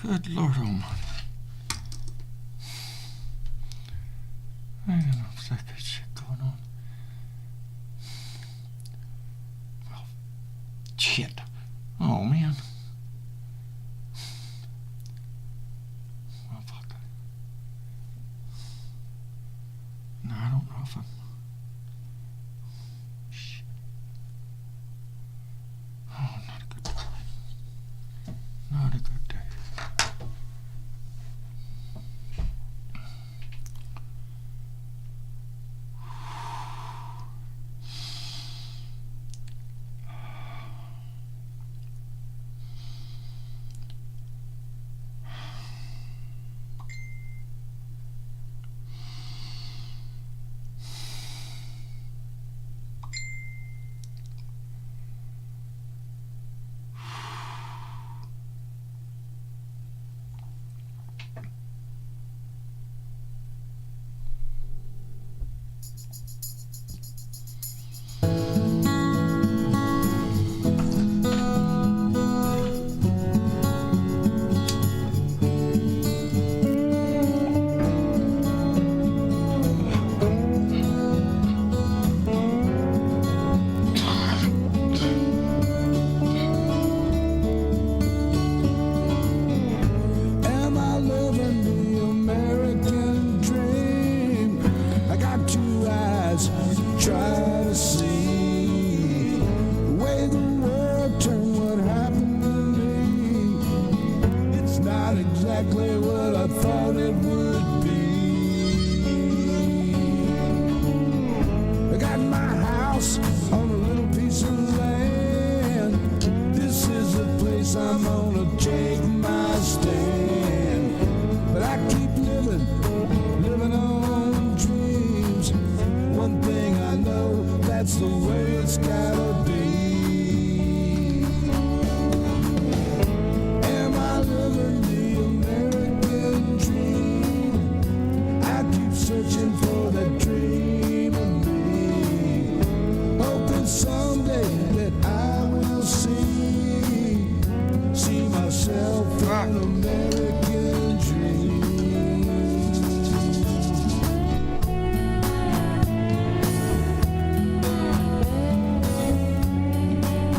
Good Lord Almighty. I don't know if that good shit going on. Well, shit. Oh, man. Well, fuck. No, I don't know if I'm... Shit. Oh, not a good day. Not a good day. Exactly what I thought it would be. I got my house on a little piece of land. This is the place I'm gonna take my stand. But I keep living on dreams. One thing I know, that's the way it's gotta be. Am I living the American dream? I keep searching for that dream of me, hoping someday that I will see myself in an American dream.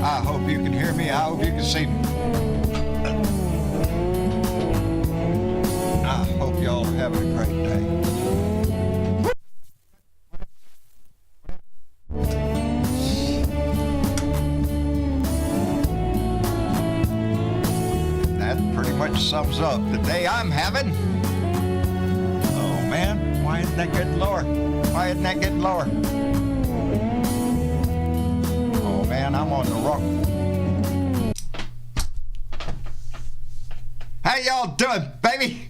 I hope you can hear me. I hope you can see me. I hope y'all are having a great day. That pretty much sums up the day I'm having. Oh man, why isn't that getting lower? Why isn't that getting lower? Oh man, I'm on the wrong. How y'all doing, baby?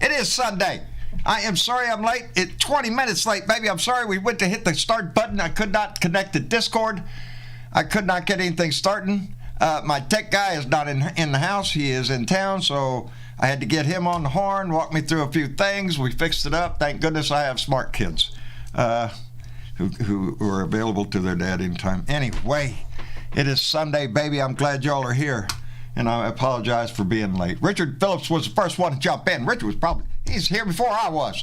It is Sunday. I am sorry I'm late. It's 20 minutes late, baby. I'm sorry we went to hit the start button. I could not connect to Discord. I could not get anything starting. My tech guy is not in the house. He is in town, so I had to get him on the horn, walk me through a few things. We fixed it up. Thank goodness I have smart kids who are available to their dad anytime. Anyway, it is Sunday, baby. I'm glad y'all are here. And I apologize for being late. Richard Phillips was the first one to jump in. Richard was he's here before I was.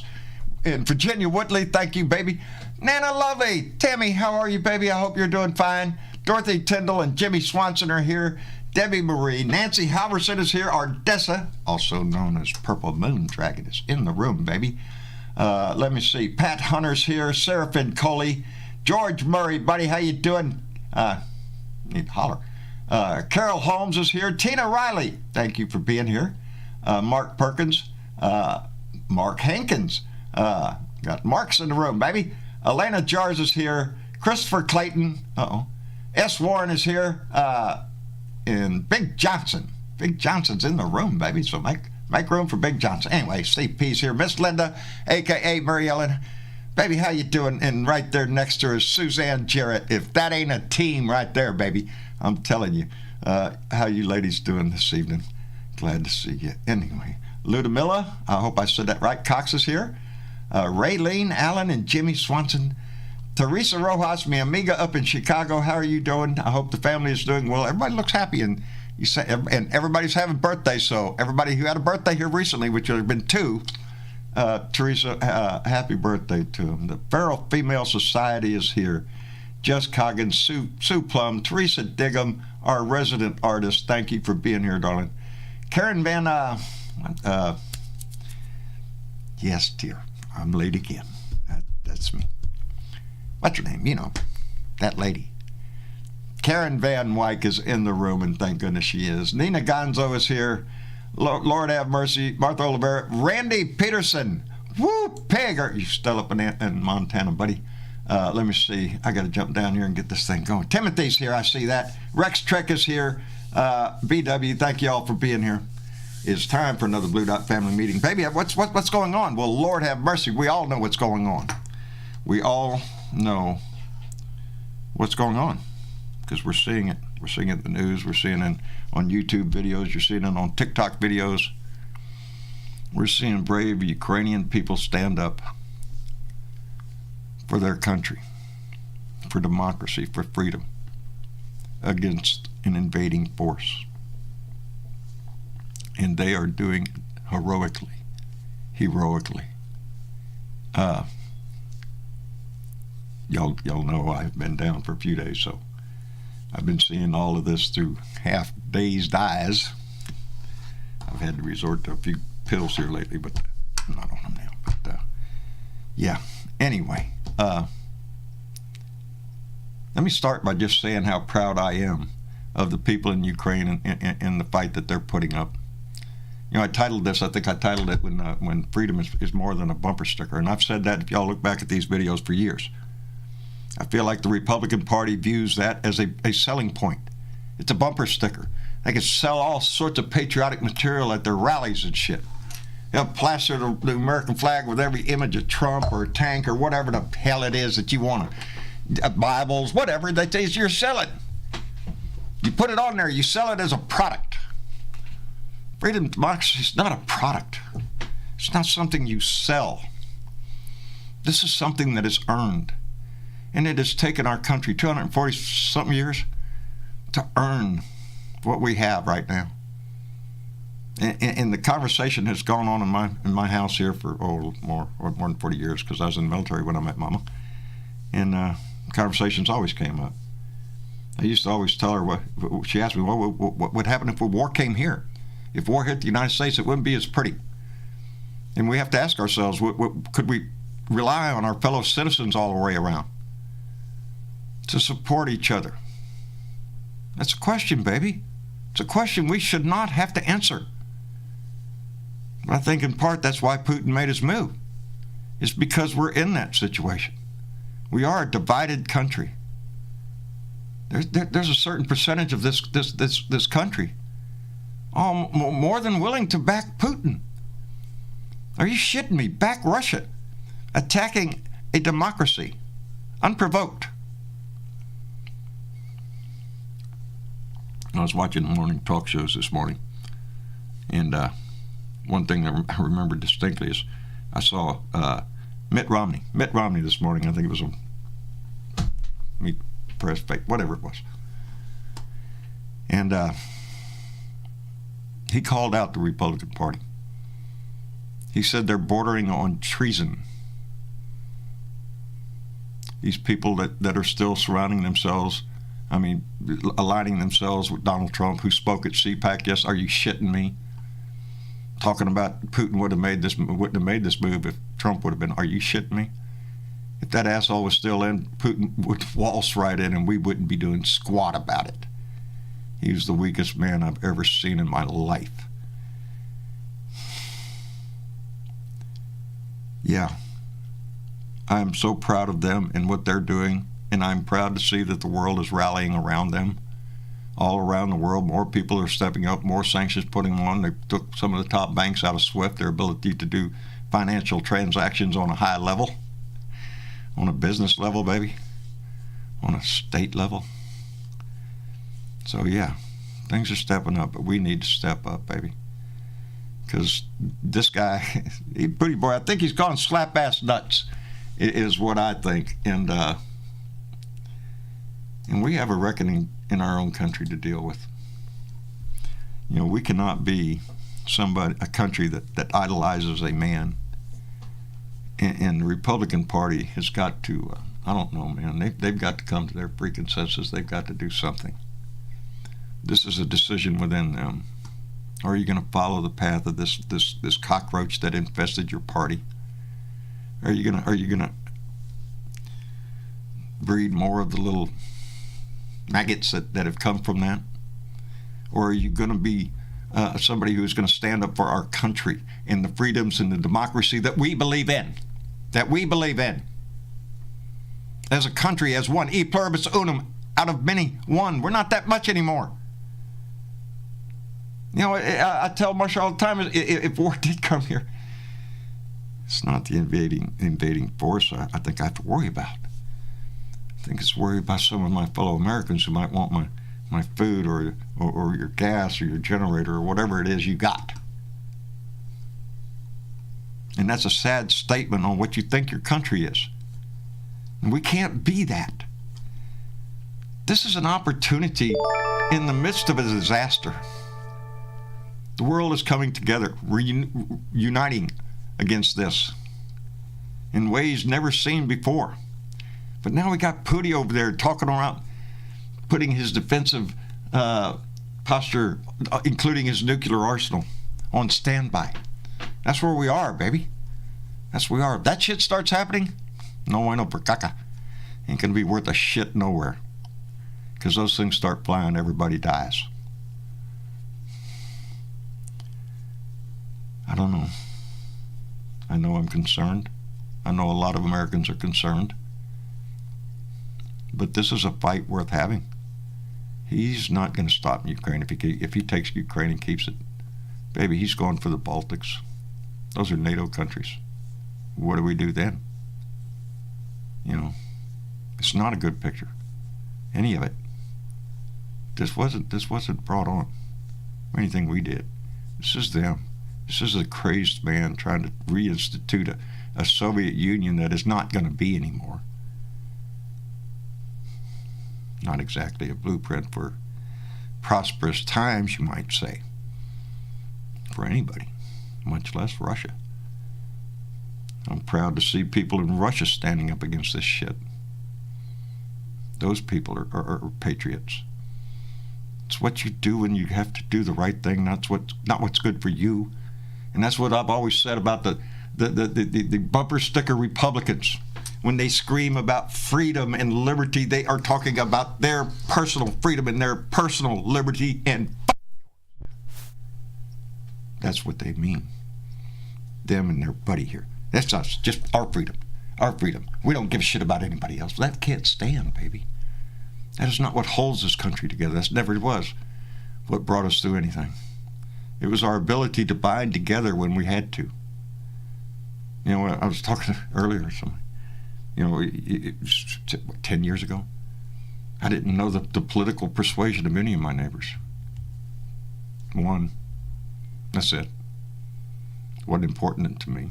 And Virginia Woodley, thank you, baby. Nana Lovely, Tammy, how are you, baby? I hope you're doing fine. Dorothy Tyndall and Jimmy Swanson are here. Debbie Marie, Nancy Halverson is here. Ardessa, also known as Purple Moon Dragon, is in the room, baby. Let me see. Pat Hunter's here. Seraphin Coley. George Murray, buddy, how you doing? Need to holler. Carol Holmes is here. Tina Riley, thank you for being here. Mark Perkins, Mark Hankins, got Mark's in the room, baby. Elena Jars is here. Christopher Clayton, S. Warren is here, and Big Johnson. Big Johnson's in the room, baby, so make room for Big Johnson. Anyway, Steve P's here. Miss Linda, a.k.a. Mary Ellen. Baby, how you doing? And right there next to her is Suzanne Jarrett. If that ain't a team right there, baby, I'm telling you. How you ladies doing this evening? Glad to see you. Anyway, Ludmilla, I hope I said that right. Cox is here. Raylene Allen and Jimmy Swanson. Teresa Rojas, mi amiga up in Chicago. How are you doing? I hope the family is doing well. Everybody looks happy in You say, and everybody's having birthdays, so everybody who had a birthday here recently, which there have been 2, Teresa, happy birthday to them. The Feral Female Society is here. Jess Coggins, Sue Plum, Teresa Diggum, our resident artist. Thank you for being here, darling. Karen Van, yes, dear, I'm late again. That's me. What's her name? You know, that lady. Karen Van Wyck is in the room, and thank goodness she is. Nina Gonzo is here. Lord have mercy. Martha Olivera. Randy Peterson. Woo, pig. Are you still up in Montana, buddy? Let me see. I got to jump down here and get this thing going. Timothy's here. I see that. Rex Trek is here. BW, thank you all for being here. It's time for another Blue Dot family meeting. Baby, what's going on? Well, Lord have mercy. We all know what's going on. We all know what's going on. Because we're seeing it. We're seeing it in the news. We're seeing it on YouTube videos. You're seeing it on TikTok videos. We're seeing brave Ukrainian people stand up for their country, for democracy, for freedom, against an invading force. And they are doing heroically. Y'all know I've been down for a few days, so I've been seeing all of this through half-dazed eyes. I've had to resort to a few pills here lately, but I'm not on them now. But yeah, anyway, let me start by just saying how proud I am of the people in Ukraine and the fight that they're putting up. You know, I titled it when freedom is more than a bumper sticker, and I've said that if y'all look back at these videos for years. I feel like the Republican Party views that as a selling point. It's a bumper sticker. They can sell all sorts of patriotic material at their rallies and shit. They'll plaster the American flag with every image of Trump or a tank or whatever the hell it is that you want. Bibles, whatever that is you're selling. You put it on there, you sell it as a product. Freedom and democracy is not a product. It's not something you sell. This is something that is earned. And it has taken our country 240-something years to earn what we have right now. And the conversation has gone on in my house here for more than 40 years, because I was in the military when I met Mama. And conversations always came up. I used to always tell her, she asked me, what would happen if a war came here? If war hit the United States, it wouldn't be as pretty. And we have to ask ourselves, could we rely on our fellow citizens all the way around to support each other? That's a question, baby. It's a question we should not have to answer. But I think in part that's why Putin made his move. It's because we're in that situation. We are a divided country. There's a certain percentage of this country more than willing to back Putin. Are you shitting me? Back Russia, attacking a democracy, unprovoked. I was watching the morning talk shows this morning, and one thing that I remember distinctly is I saw Mitt Romney this morning. I think it was on Meet Press, whatever it was. And he called out the Republican Party. He said they're bordering on treason. These people that are still surrounding themselves, aligning themselves with Donald Trump, who spoke at CPAC. Yes, are you shitting me? Talking about Putin wouldn't have made this move if Trump would have been. Are you shitting me? If that asshole was still in, Putin would waltz right in and we wouldn't be doing squat about it. He was the weakest man I've ever seen in my life. Yeah. I am so proud of them and what they're doing, and I'm proud to see that the world is rallying around them. All around the world, more people are stepping up, more sanctions putting on. They took some of the top banks out of SWIFT, their ability to do financial transactions on a high level, on a business level, baby, on a state level. So yeah, things are stepping up, but we need to step up, baby. Because this guy, pretty boy, I think he's gone slap-ass nuts, is what I think. And we have a reckoning in our own country to deal with. You know, we cannot be a country that idolizes a man. And the Republican Party has got to, I don't know, man, they've got to come to their freaking senses. They've got to do something. This is a decision within them. Or are you going to follow the path of this cockroach that infested your party? Are you gonna breed more of the little maggots that have come from that? Or are you going to be somebody who's going to stand up for our country and the freedoms and the democracy that we believe in? That we believe in. As a country, as one, e pluribus unum, out of many, one. We're not that much anymore. You know, I tell Marshall all the time, if war did come here, it's not the invading force I think I have to worry about. I think it's worried about some of my fellow Americans who might want my food or your gas or your generator or whatever it is you got. And that's a sad statement on what you think your country is. And we can't be that. This is an opportunity in the midst of a disaster. The world is coming together, uniting against this in ways never seen before. But now we got Pooty over there talking around, putting his defensive posture, including his nuclear arsenal, on standby. That's where we are, baby. That's where we are. If that shit starts happening, no bueno for caca. Ain't gonna be worth a shit nowhere. Because those things start flying, everybody dies. I don't know. I know I'm concerned. I know a lot of Americans are concerned. But this is a fight worth having. He's not going to stop Ukraine if he takes Ukraine and keeps it. Baby, he's going for the Baltics. Those are NATO countries. What do we do then? You know, it's not a good picture. Any of it. This wasn't brought on or anything we did. This is them. This is a crazed man trying to reinstitute a Soviet Union that is not going to be anymore. Not exactly a blueprint for prosperous times, you might say, for anybody, much less Russia. I'm proud to see people in Russia standing up against this shit. Those people are patriots. It's what you do when you have to do the right thing, not what's good for you. And that's what I've always said about the bumper sticker Republicans. When they scream about freedom and liberty, they are talking about their personal freedom and their personal liberty, and that's what they mean. Them and their buddy here. That's us, just our freedom. Our freedom. We don't give a shit about anybody else. That can't stand, baby. That is not what holds this country together. That's never was what brought us through anything. It was our ability to bind together when we had to. You know, I was talking earlier or something. You know, 10 years ago, I didn't know the political persuasion of any of my neighbors. One. That's it. It wasn't important to me.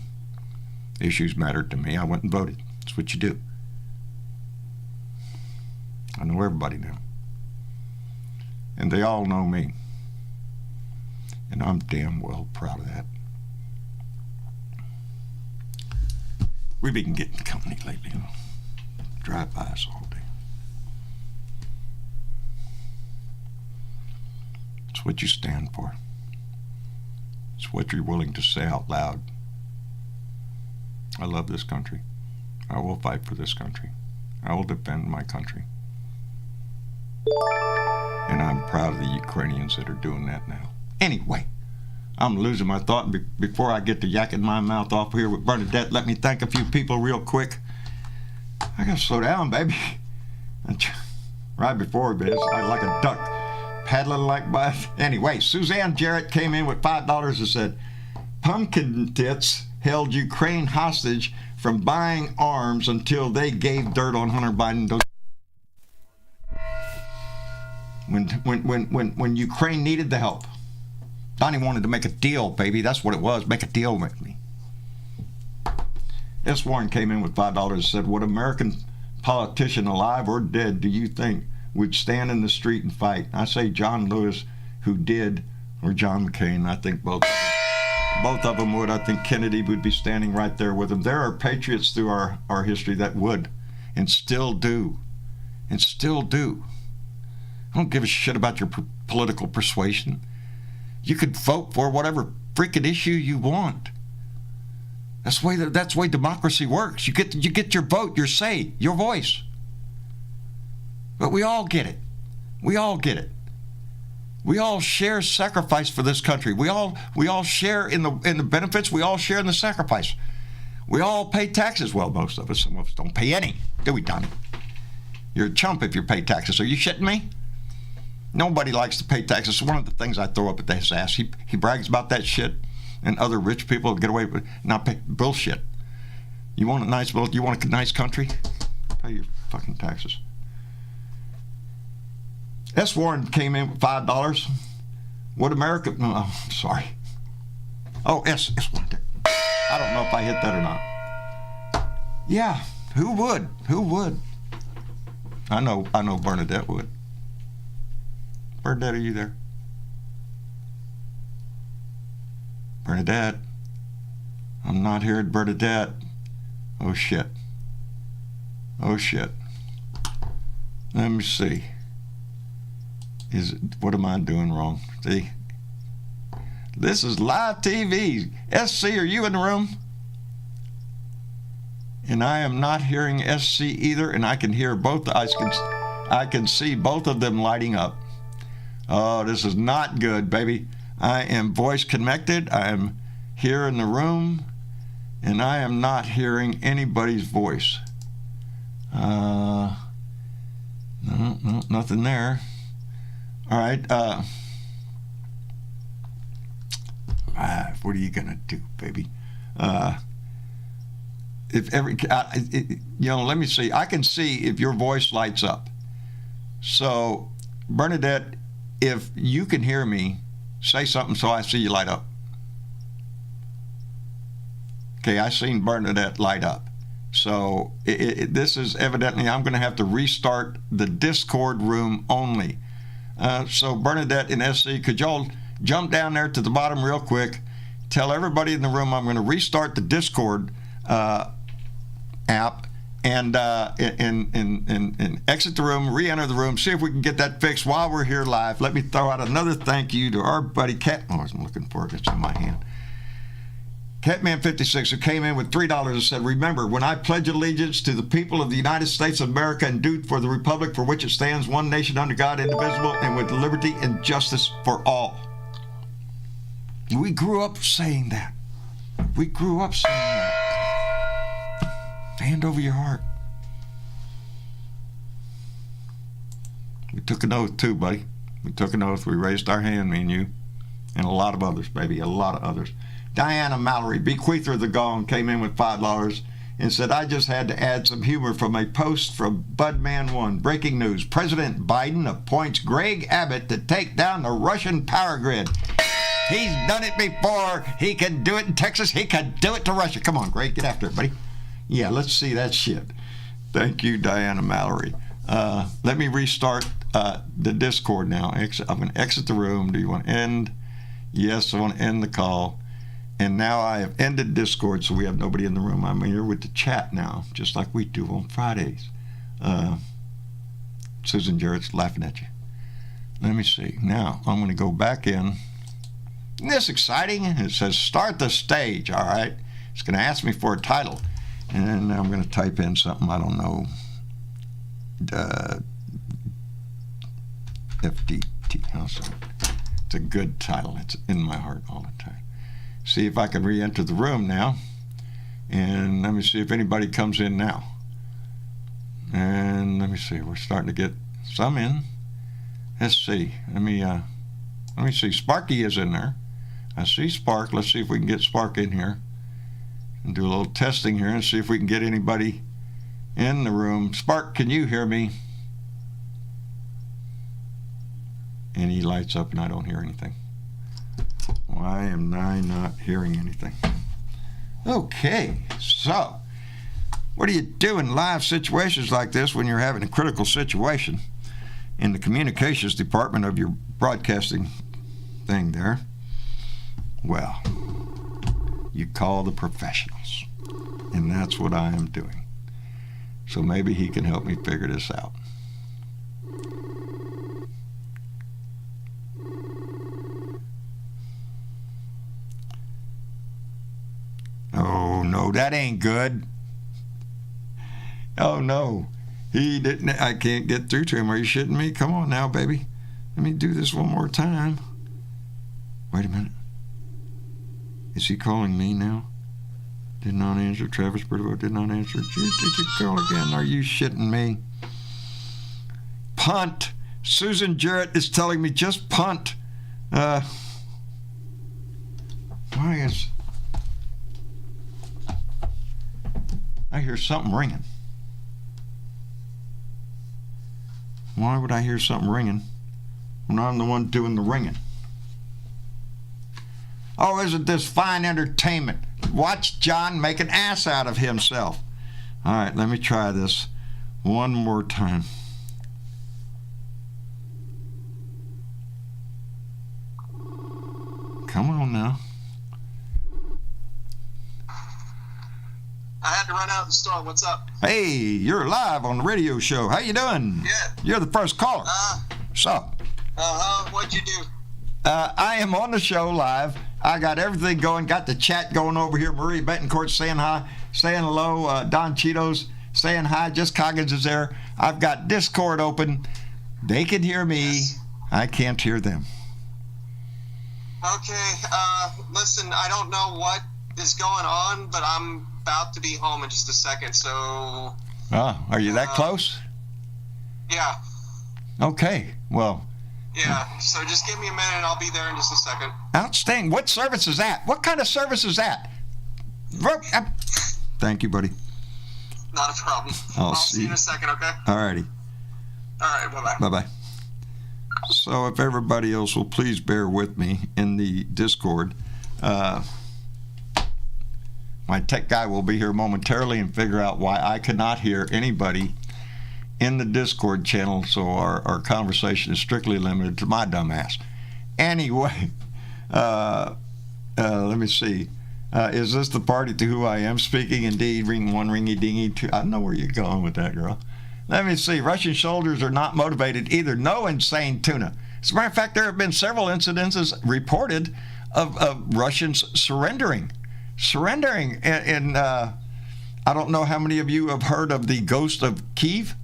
Issues mattered to me. I went and voted. That's what you do. I know everybody now. And they all know me. And I'm damn well proud of that. We've been getting company lately. You know, drive by us all day. It's what you stand for. It's what you're willing to say out loud. I love this country. I will fight for this country. I will defend my country. And I'm proud of the Ukrainians that are doing that now. Anyway, I'm losing my thought. Before I get to yakking my mouth off here with Bernadette, let me thank a few people real quick. I gotta slow down, baby. Right before it is, I like a duck paddling like by. Anyway, Suzanne Jarrett came in with $5 and said, "Pumpkin tits held Ukraine hostage from buying arms until they gave dirt on Hunter Biden." When Ukraine needed the help, Donnie wanted to make a deal, baby. That's what it was. Make a deal with me. S. Warren came in with $5 and said, "What American politician, alive or dead, do you think would stand in the street and fight?" I say John Lewis, who did or John McCain. I think both of them would. I think Kennedy would be standing right there with them. There are patriots through our history that would and still do. And still do. I don't give a shit about your political persuasion. You could vote for whatever freaking issue you want. That's the way democracy works. You get your vote, your say, your voice. But we all get it. We all get it. We all share sacrifice for this country. We all share in the benefits. We all share in the sacrifice. We all pay taxes. Well, most of us. Some of us don't pay any. Do we, Donnie? You're a chump if you pay taxes. Are you shitting me? Nobody likes to pay taxes. It's one of the things I throw up at his ass. He brags about that shit, and other rich people get away with not pay bullshit. You want a nice country? Pay your fucking taxes. S. Warren came in with $5. Would America? No, sorry. Oh, S. Warren. I don't know if I hit that or not. Yeah, who would? Who would? I know Bernadette would. Bernadette, are you there? Bernadette. I'm not hearing Bernadette. Oh shit. Oh shit. Let me see. What am I doing wrong? See? This is live TV. SC, are you in the room? And I am not hearing SC either, and I can hear both. I can see both of them lighting up. Oh, this is not good, baby. I am voice connected. I am here in the room, and I am not hearing anybody's voice. No, nothing there. All right. What are you gonna do, baby? Let me see. I can see if your voice lights up. So, Bernadette, if you can hear me, say something so I see you light up. Okay, I seen Bernadette light up. So this is evidently, I'm going to have to restart the Discord room only. So Bernadette and SC, could y'all jump down there to the bottom real quick, tell everybody in the room I'm going to restart the Discord app and exit the room, re-enter the room, see if we can get that fixed while we're here live. Let me throw out another thank you to our buddy Cat. Oh, I was looking for it. It's in my hand. Catman56, who came in with $3 and said, remember, when I pledge allegiance to the people of the United States of America and do for the republic for which it stands, one nation under God, indivisible, and with liberty and justice for all. We grew up saying that. We grew up saying that. Hand over your heart. We took an oath too, buddy. We took an oath. We raised our hand, me and you, and a lot of others, baby, a lot of others. Diana Mallory, bequeather of the gong, came in with $5 and said, I just had to add some humor from a post from Budman1. Breaking news, President Biden appoints Greg Abbott to take down the Russian power grid. He's done it before. He can do it in Texas. He can do it to Russia. Come on, Greg, get after it, buddy. Yeah, let's see that shit. Thank you, Diana Mallory. Let me restart the Discord now. I'm going to exit the room. Do you want to end? Yes, I want to end the call. And now I have ended Discord, so we have nobody in the room. I'm here with the chat now, just like we do on Fridays. Susan Jarrett's laughing at you. Let me see. Now, I'm going to go back in. Isn't this exciting? It says, start the stage, all right? It's going to ask me for a title. And I'm going to type in something, I don't know. FDT. It's a good title. It's in my heart all the time. See if I can re-enter the room now. And let me see if anybody comes in now. And let me see. We're starting to get some in. Let's see. Let me see. Sparky is in there. I see Spark. Let's see if we can get Spark in here. And do a little testing here and see if we can get anybody in the room. Spark, can you hear me? And he lights up and I don't hear anything. Why am I not hearing anything? Okay, so what do you do in live situations like this when you're having a critical situation in the communications department of your broadcasting thing there. Well, you call the professionals, and that's what I am doing. So maybe he can help me figure this out. Oh, no, that ain't good. Oh, no. He didn't. I can't get through to him. Are you shitting me? Come on now, baby. Let me do this one more time. Wait a minute. Is he calling me now? Did not answer. Travis Bertolo did not answer. Did you call again? Are you shitting me? Punt. Susan Jarrett is telling me just punt. Why is... I hear something ringing. Why would I hear something ringing when I'm the one doing the ringing? Oh, isn't this fine entertainment? Watch John make an ass out of himself. All right, let me try this one more time. Come on now. I had to run out of the store. What's up? Hey, you're live on the radio show. How you doing? Yeah. You're the first caller. What's up? What'd you do? I am on the show live. I got everything going. Got the chat going over here. Marie Betancourt saying hi, saying hello. Don Cheetos saying hi. Just Coggins is there. I've got Discord open. They can hear me. Yes. I can't hear them. Okay. Listen, I don't know what is going on, but I'm about to be home in just a second, so... Oh, are you that close? Yeah. Okay, well... Yeah, so just give me a minute and I'll be there in just a second. Outstanding. What service is that? What kind of service is that? Thank you, buddy. Not a problem. I'll see you in a second, okay? All righty. All right, bye-bye. Bye-bye. So if everybody else will please bear with me in the Discord, my tech guy will be here momentarily and figure out why I could not hear anybody in the Discord channel, so our conversation is strictly limited to my dumb ass. Anyway, let me see. Is this the party to who I am speaking? Indeed, ring one, ringy dingy two. I know where you're going with that, girl. Let me see. Russian soldiers are not motivated either. No, insane tuna. As a matter of fact, there have been several incidences reported of Russians surrendering. And I don't know how many of you have heard of the ghost of Kiev.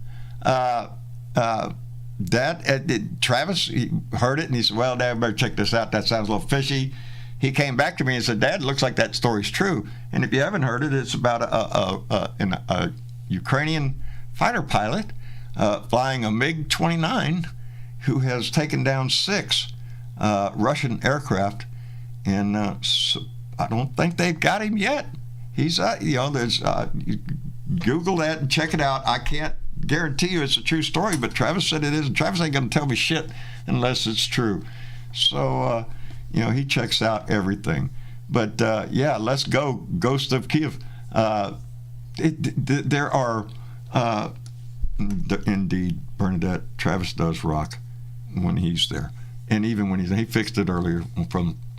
Travis, he heard it and he said, well, Dad, better check this out. That sounds a little fishy. He came back to me and said, Dad, it looks like that story's true. And if you haven't heard it, it's about a Ukrainian fighter pilot flying a MiG-29 who has taken down 6 Russian aircraft. And so I don't think they've got him yet. He's, there's, Google that and check it out. I can't guarantee you it's a true story, but Travis said it is, and Travis ain't going to tell me shit unless it's true. So, he checks out everything. But, yeah, let's go. Ghost of Kiev. There are, indeed, Bernadette, Travis does rock when he's there. And even when he fixed it earlier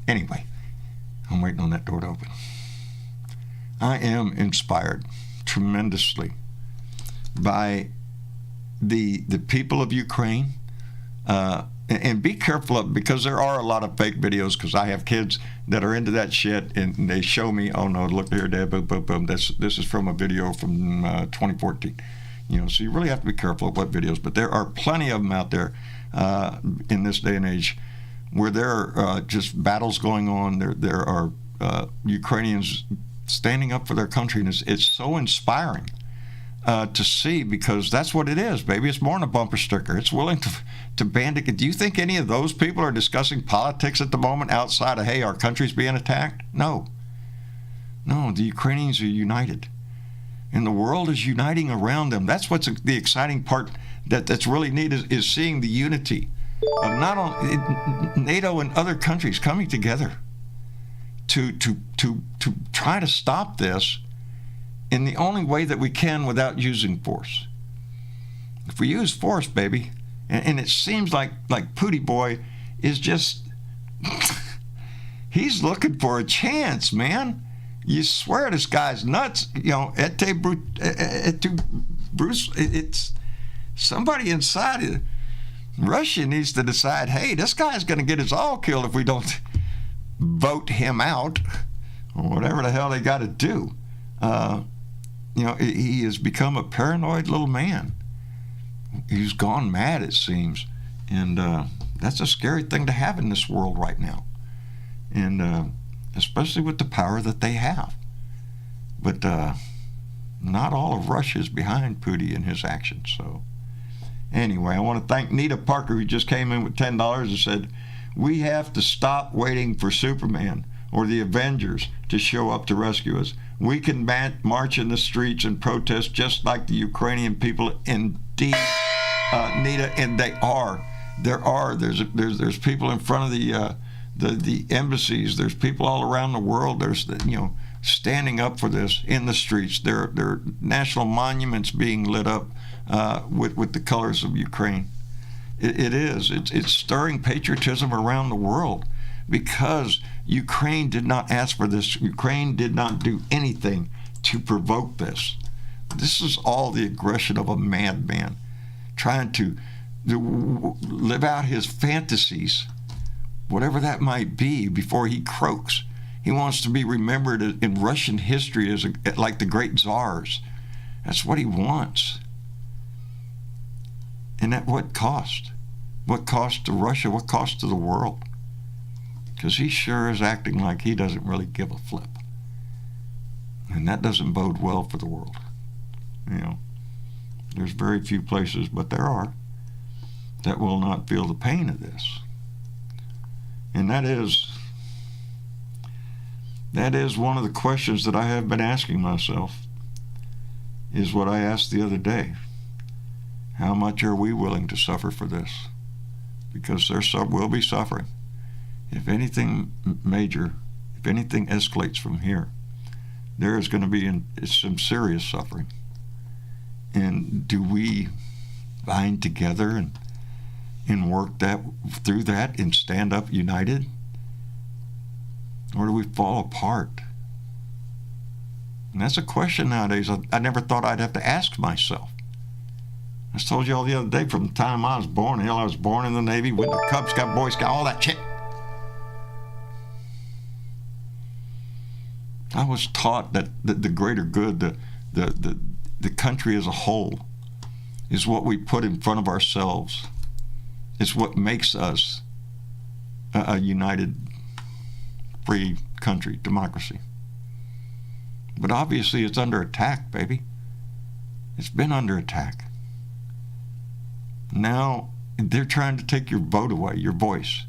anyway, I'm waiting on that door to open. I am inspired tremendously by the people of Ukraine, and be careful of, because there are a lot of fake videos, because I have kids that are into that shit and they show me, oh no, look here, Dad, boom, boom, boom, this is from a video from 2014. So you really have to be careful of what videos, but there are plenty of them out there in this day and age where there are just battles going on. There are Ukrainians standing up for their country, and it's so inspiring to see, because that's what it is, baby. It's more than a bumper sticker. It's willing to band it. Do you think any of those people are discussing politics at the moment outside of, hey, our country's being attacked? No, the Ukrainians are united, and the world is uniting around them. That's what's the exciting part that's really neat, is seeing the unity of not only NATO and other countries coming together to try to stop this in the only way that we can without using force. If we use force, baby, and it seems like Pootie Boy is just He's looking for a chance, man. You swear this guy's nuts. Bruce, it's somebody inside of Russia needs to decide, hey, this guy's going to get us all killed if we don't vote him out, or whatever the hell they got to do. He has become a paranoid little man. He's gone mad, it seems. And that's a scary thing to have in this world right now. And especially with the power that they have. But not all of Russia is behind Putin and his actions. So anyway, I want to thank Nita Parker, who just came in with $10 and said, we have to stop waiting for Superman or the Avengers to show up to rescue us. We can march in the streets and protest just like the Ukrainian people. Indeed, Nita, and they are. There's people in front of the embassies. There's people all around the world. There's standing up for this in the streets. There are national monuments being lit up with the colors of Ukraine. It's stirring patriotism around the world, because Ukraine did not ask for this. Ukraine did not do anything to provoke this. This is all the aggression of a madman trying to live out his fantasies, whatever that might be, before he croaks. He wants to be remembered in Russian history as like the great czars. That's what he wants. And at what cost? What cost to Russia? What cost to the world? Because he sure is acting like he doesn't really give a flip. And that doesn't bode well for the world. There's very few places, but there are, that will not feel the pain of this. And that is one of the questions that I have been asking myself, is what I asked the other day. How much are we willing to suffer for this? Because there will be suffering. If anything major, if anything escalates from here, there is going to be some serious suffering. And do we bind together and work through that and stand up united? Or do we fall apart? And that's a question nowadays I never thought I'd have to ask myself. I told you all the other day, from the time I was born, I was born in the Navy, went to Cub Scout, Boy Scout, all that shit. I was taught that the greater good, the country as a whole, is what we put in front of ourselves. It's what makes us a united, free country, democracy. But obviously it's under attack, baby. It's been under attack. Now they're trying to take your vote away, your voice.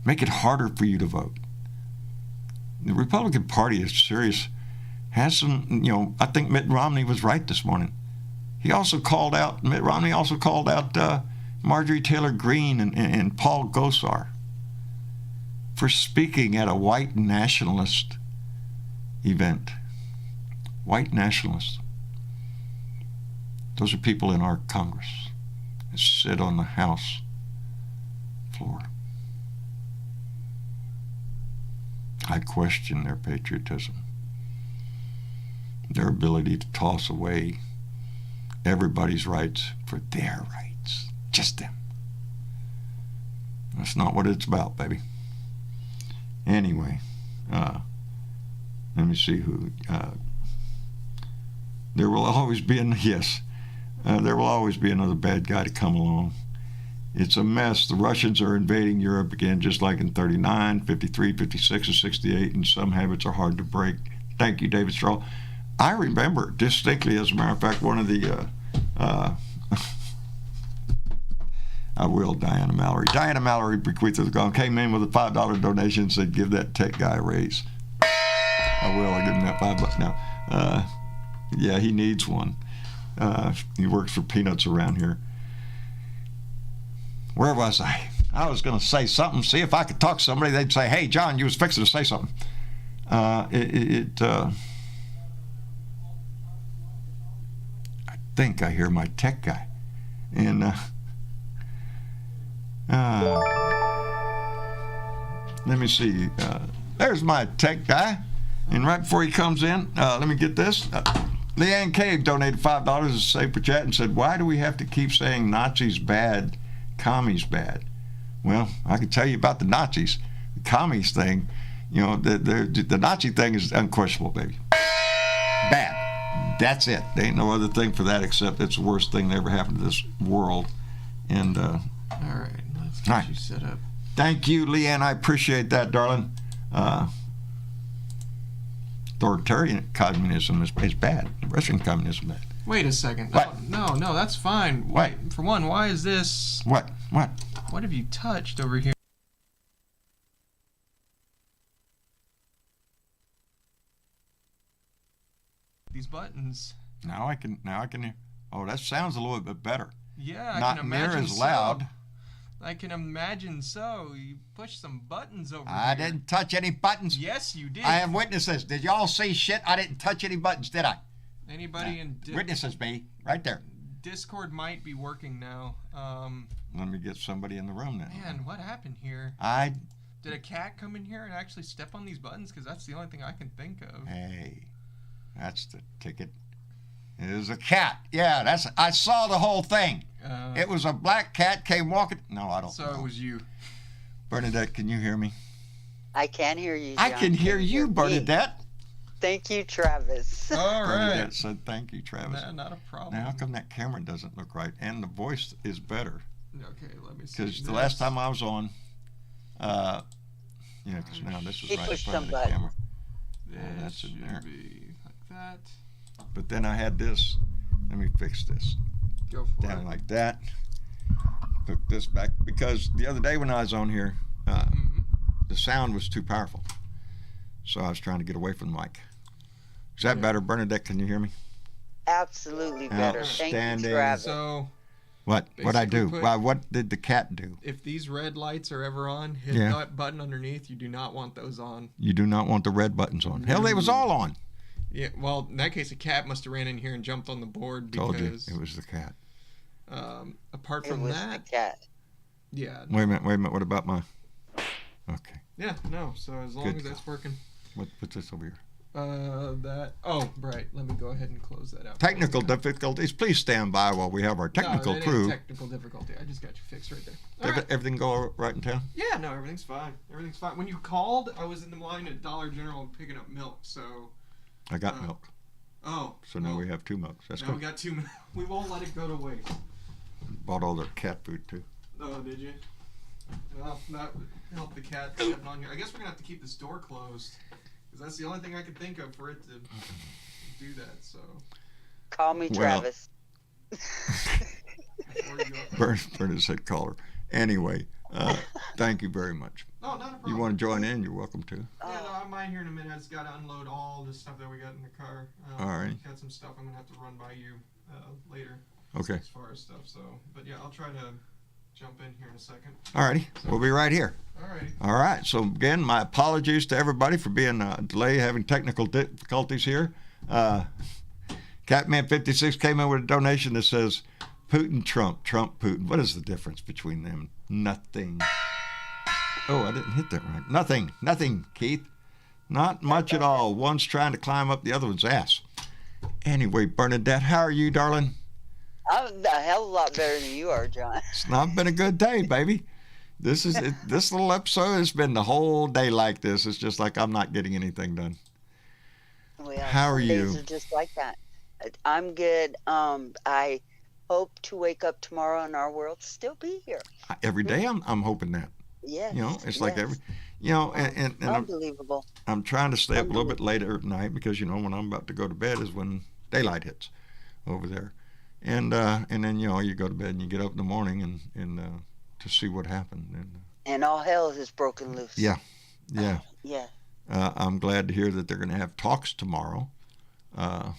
Make it harder for you to vote. The Republican Party is serious. Has some, I think Mitt Romney was right this morning. Mitt Romney also called out Marjorie Taylor Greene and Paul Gosar for speaking at a white nationalist event. White nationalists. Those are people in our Congress that sit on the House floor. I question their patriotism, their ability to toss away everybody's rights for their rights, just them. That's not what it's about, baby. Anyway, let me see who. There will always be there will always be another bad guy to come along. It's a mess. The Russians are invading Europe again, just like in 39, 53, 56, and 68, and some habits are hard to break. Thank you, David Straw. I remember distinctly, as a matter of fact, one of the, I will, Diana Mallory. Diana Mallory bequeathed the gone, came in with a $5 donation and said, give that tech guy a raise. I will, I'll give him that $5 now. Yeah, he needs one. He works for peanuts around here. Where was I? I was going to say something, see if I could talk to somebody. They'd say, hey, John, you was fixing to say something. I think I hear my tech guy. And Let me see. There's my tech guy. And right before he comes in, let me get this. Leanne Cave donated $5 to Safer Chat and said, why do we have to keep saying Nazis bad, commies bad? Well, I can tell you about the Nazis. The commies thing, the Nazi thing is unquestionable, baby. Bad. That's it. There ain't no other thing for that except it's the worst thing that ever happened to this world. And all right, let's get you set up. Thank you, Leanne. I appreciate that, darling. Authoritarian communism is bad. Russian communism is bad. Wait a second. What? No, that's fine. What? For one, why is this? What? What have you touched over here? These buttons. Now I can hear. Oh, that sounds a little bit better. Yeah, I Not can near imagine as loud. So. I can imagine so. You pushed some buttons over I here. didn't touch any buttons. Yes, you did. I have witnesses. Did y'all see shit? I didn't touch any buttons, did I? Anybody in witnesses, me, right there. Discord might be working now. Let me get somebody in the room now. Man, what happened here? Did a cat come in here and actually step on these buttons? Because that's the only thing I can think of. Hey, that's the ticket. It was a cat. Yeah, I saw the whole thing. It was a black cat came walking. No, I don't know. So it was you. Bernadette, can you hear me? I can hear you, John. I can hear you, Bernadette. Thank you, Travis. All right. Bernadette said thank you, Travis. Nah, not a problem. Now, how come that camera doesn't look right? And the voice is better. Okay, let me see. Because the last time I was on, because now this is He right in pushed front of the some camera. This that's in should there. be like that. But then I had this. Let me fix this. Go for Down it. like that. Put this back. Because the other day when I was on here, the sound was too powerful. So I was trying to get away from the mic. Is that better? Bernadette, can you hear me? Absolutely better. Thank Outstanding. you, Travis. So What'd I do? Basically Well, what did the cat do? if these red lights are ever on, hit Yeah. that button underneath. You do not want those on. You do not want the red buttons on. Hell, they was all on. Yeah, well, in that case, a cat must have ran in here and jumped on the board Told you because it was the cat. apart It from was that, the cat. yeah, Wait a minute. What about my? Okay. yeah, no. So as long Good. as that's working, What's this over here? Oh, right. Let me go ahead and close that out. Technical difficulties. Please stand by while we have our technical no, it crew. ain't technical difficulty. I just got you fixed right there. All right. Everything go right in town? Yeah, no, everything's fine. Everything's fine. When you called, I was in the line at Dollar General picking up milk. So. I got milk. Oh. So now we have 2 milks. That's Now good. we got 2 milk. We won't let it go to waste. Bought all their cat food too. Oh, did you? Well, that would help the cat stepping on here. I guess we're gonna have to keep this door closed, because that's the only thing I could think of for it to do that. So. Call me Well. Travis. Before you go. Bernard said call her. Anyway, thank you very much. No, not a problem. You want to join in? You're welcome to. Yeah, no, I'm mine here in a minute. I just got to unload all the stuff that we got in the car. All right. Got some stuff I'm gonna have to run by you later. Okay. As far as stuff, so, but yeah, I'll try to jump in here in a second. Alrighty. We'll be right here. Alrighty. All right. So again, my apologies to everybody for being delayed, having technical difficulties here. Catman56 came in with a donation that says, Putin, Trump, Trump, Putin. What is the difference between them? Nothing. Oh, I didn't hit that right. Nothing, Keith. Not much at all. One's trying to climb up the other one's ass. Anyway, Bernadette, how are you, darling? I'm a hell of a lot better than you are, John. It's not been a good day, baby. This little episode has been the whole day like this. It's just like I'm not getting anything done. Well, How are you? Days are just like that. I'm good. I hope to wake up tomorrow and our world still be here. Every day I'm hoping that. Yes. You know, it's yes. like every, and Unbelievable. I'm trying to stay up a little bit later at night because, when I'm about to go to bed is when daylight hits over there. And then, you go to bed and you get up in the morning and to see what happened. And all hell has broken loose. Yeah. Yeah. I'm glad to hear that they're going to have talks tomorrow. The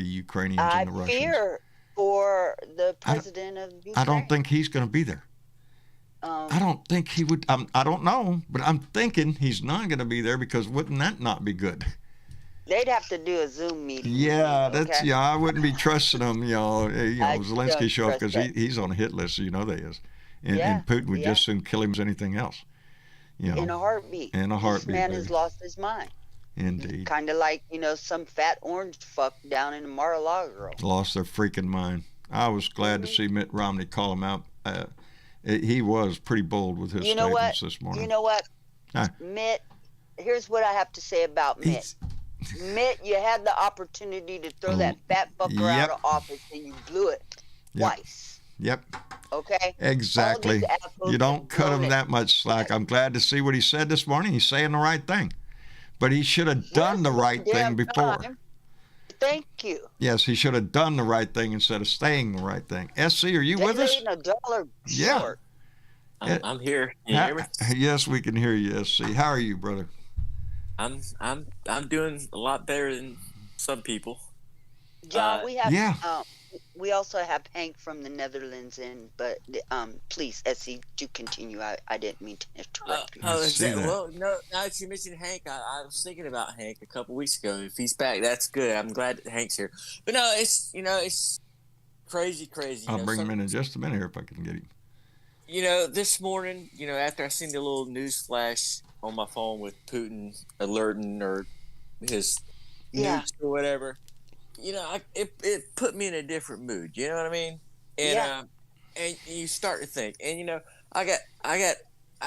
Ukrainians and the Russians. I fear for the president of Ukraine. I don't think he's going to be there. I don't think he would. I don't know, but I'm thinking he's not going to be there because wouldn't that not be good? They'd have to do a Zoom meeting. Yeah, that's okay? I wouldn't be trusting him. I Zelensky don't show up because trust that. he's on a hit list. They is, and Yeah, Putin would yeah. just soon kill him as anything else. You know, in a heartbeat. in a heartbeat, This man baby. has lost his mind. Indeed. Kind of like, some fat orange fuck down in Mar-a-Lago. Lost their freaking mind. I was glad to see Mitt Romney call him out. He was pretty bold with his You know what? statements this morning. You know what? Huh. Mitt, here's what I have to say about Mitt. Mitt, you had the opportunity to throw that fat fucker out Yep. of office, and you blew it twice. Yep. Okay? Exactly. All these assholes You don't have cut blown him it. that much slack. I'm glad to see what he said this morning. He's saying the right thing. But he should have done the right thing Damn before. time. Thank you. Yes, he should have done the right thing instead of saying the right thing. SC, are you with us? Ain't a dollar Yeah. short. I'm here. Can you hear me? Yes, we can hear you, SC. How are you, brother? I'm doing a lot better than some people. John, we have yeah. We also have Hank from the Netherlands in, but please, SC, do continue. I didn't mean to interrupt you. Oh, is see that, that. well, no, now that you mentioned Hank, I was thinking about Hank a couple weeks ago. If he's back, that's good. I'm glad that Hank's here. But no, it's crazy. I'll bring him in just a minute here if I can get him. This morning, after I seen the little news flash on my phone with Putin alerting or his nukes or whatever, it put me in a different mood. You know what I mean? And and you start to think, and I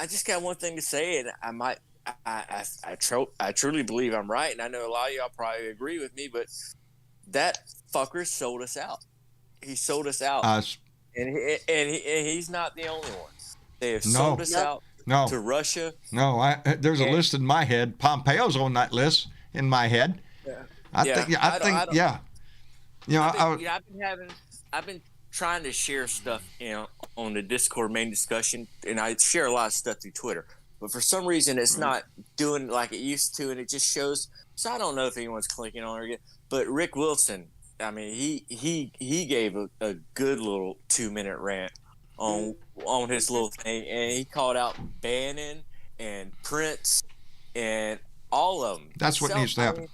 just got one thing to say, and I truly believe I'm right, and I know a lot of y'all probably agree with me, but that fucker sold us out. He sold us out. And he's not the only one. They have sold us out to Russia. No, there's a list in my head. Pompeo's on that list in my head. I think. I've been trying to share stuff, on the Discord main discussion, and I share a lot of stuff through Twitter. But for some reason, it's not doing like it used to, and it just shows. So I don't know if anyone's clicking on it yet. But Rick Wilson, I mean, he gave a good little 2-minute rant on his little thing, and he called out Bannon and Prince and all of them. That's what needs to happen.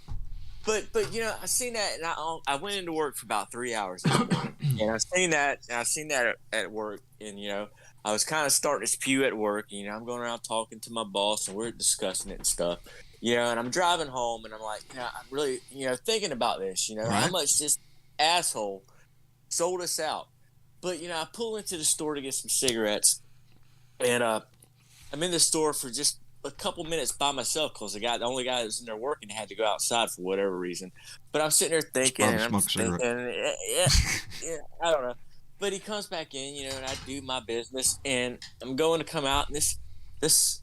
But I seen that, and I went into work for about 3 hours this morning, and I seen that at work, and I was kind of starting to spew at work. I'm going around talking to my boss, and we're discussing it and stuff. And I'm driving home, and I'm like, I'm really, thinking about this. How much this asshole sold us out. But I pull into the store to get some cigarettes, and I'm in the store for just a couple minutes by myself because the only guy that was in there working had to go outside for whatever reason. But I'm sitting there thinking, I don't know. But he comes back in, and I do my business, and I'm going to come out, and this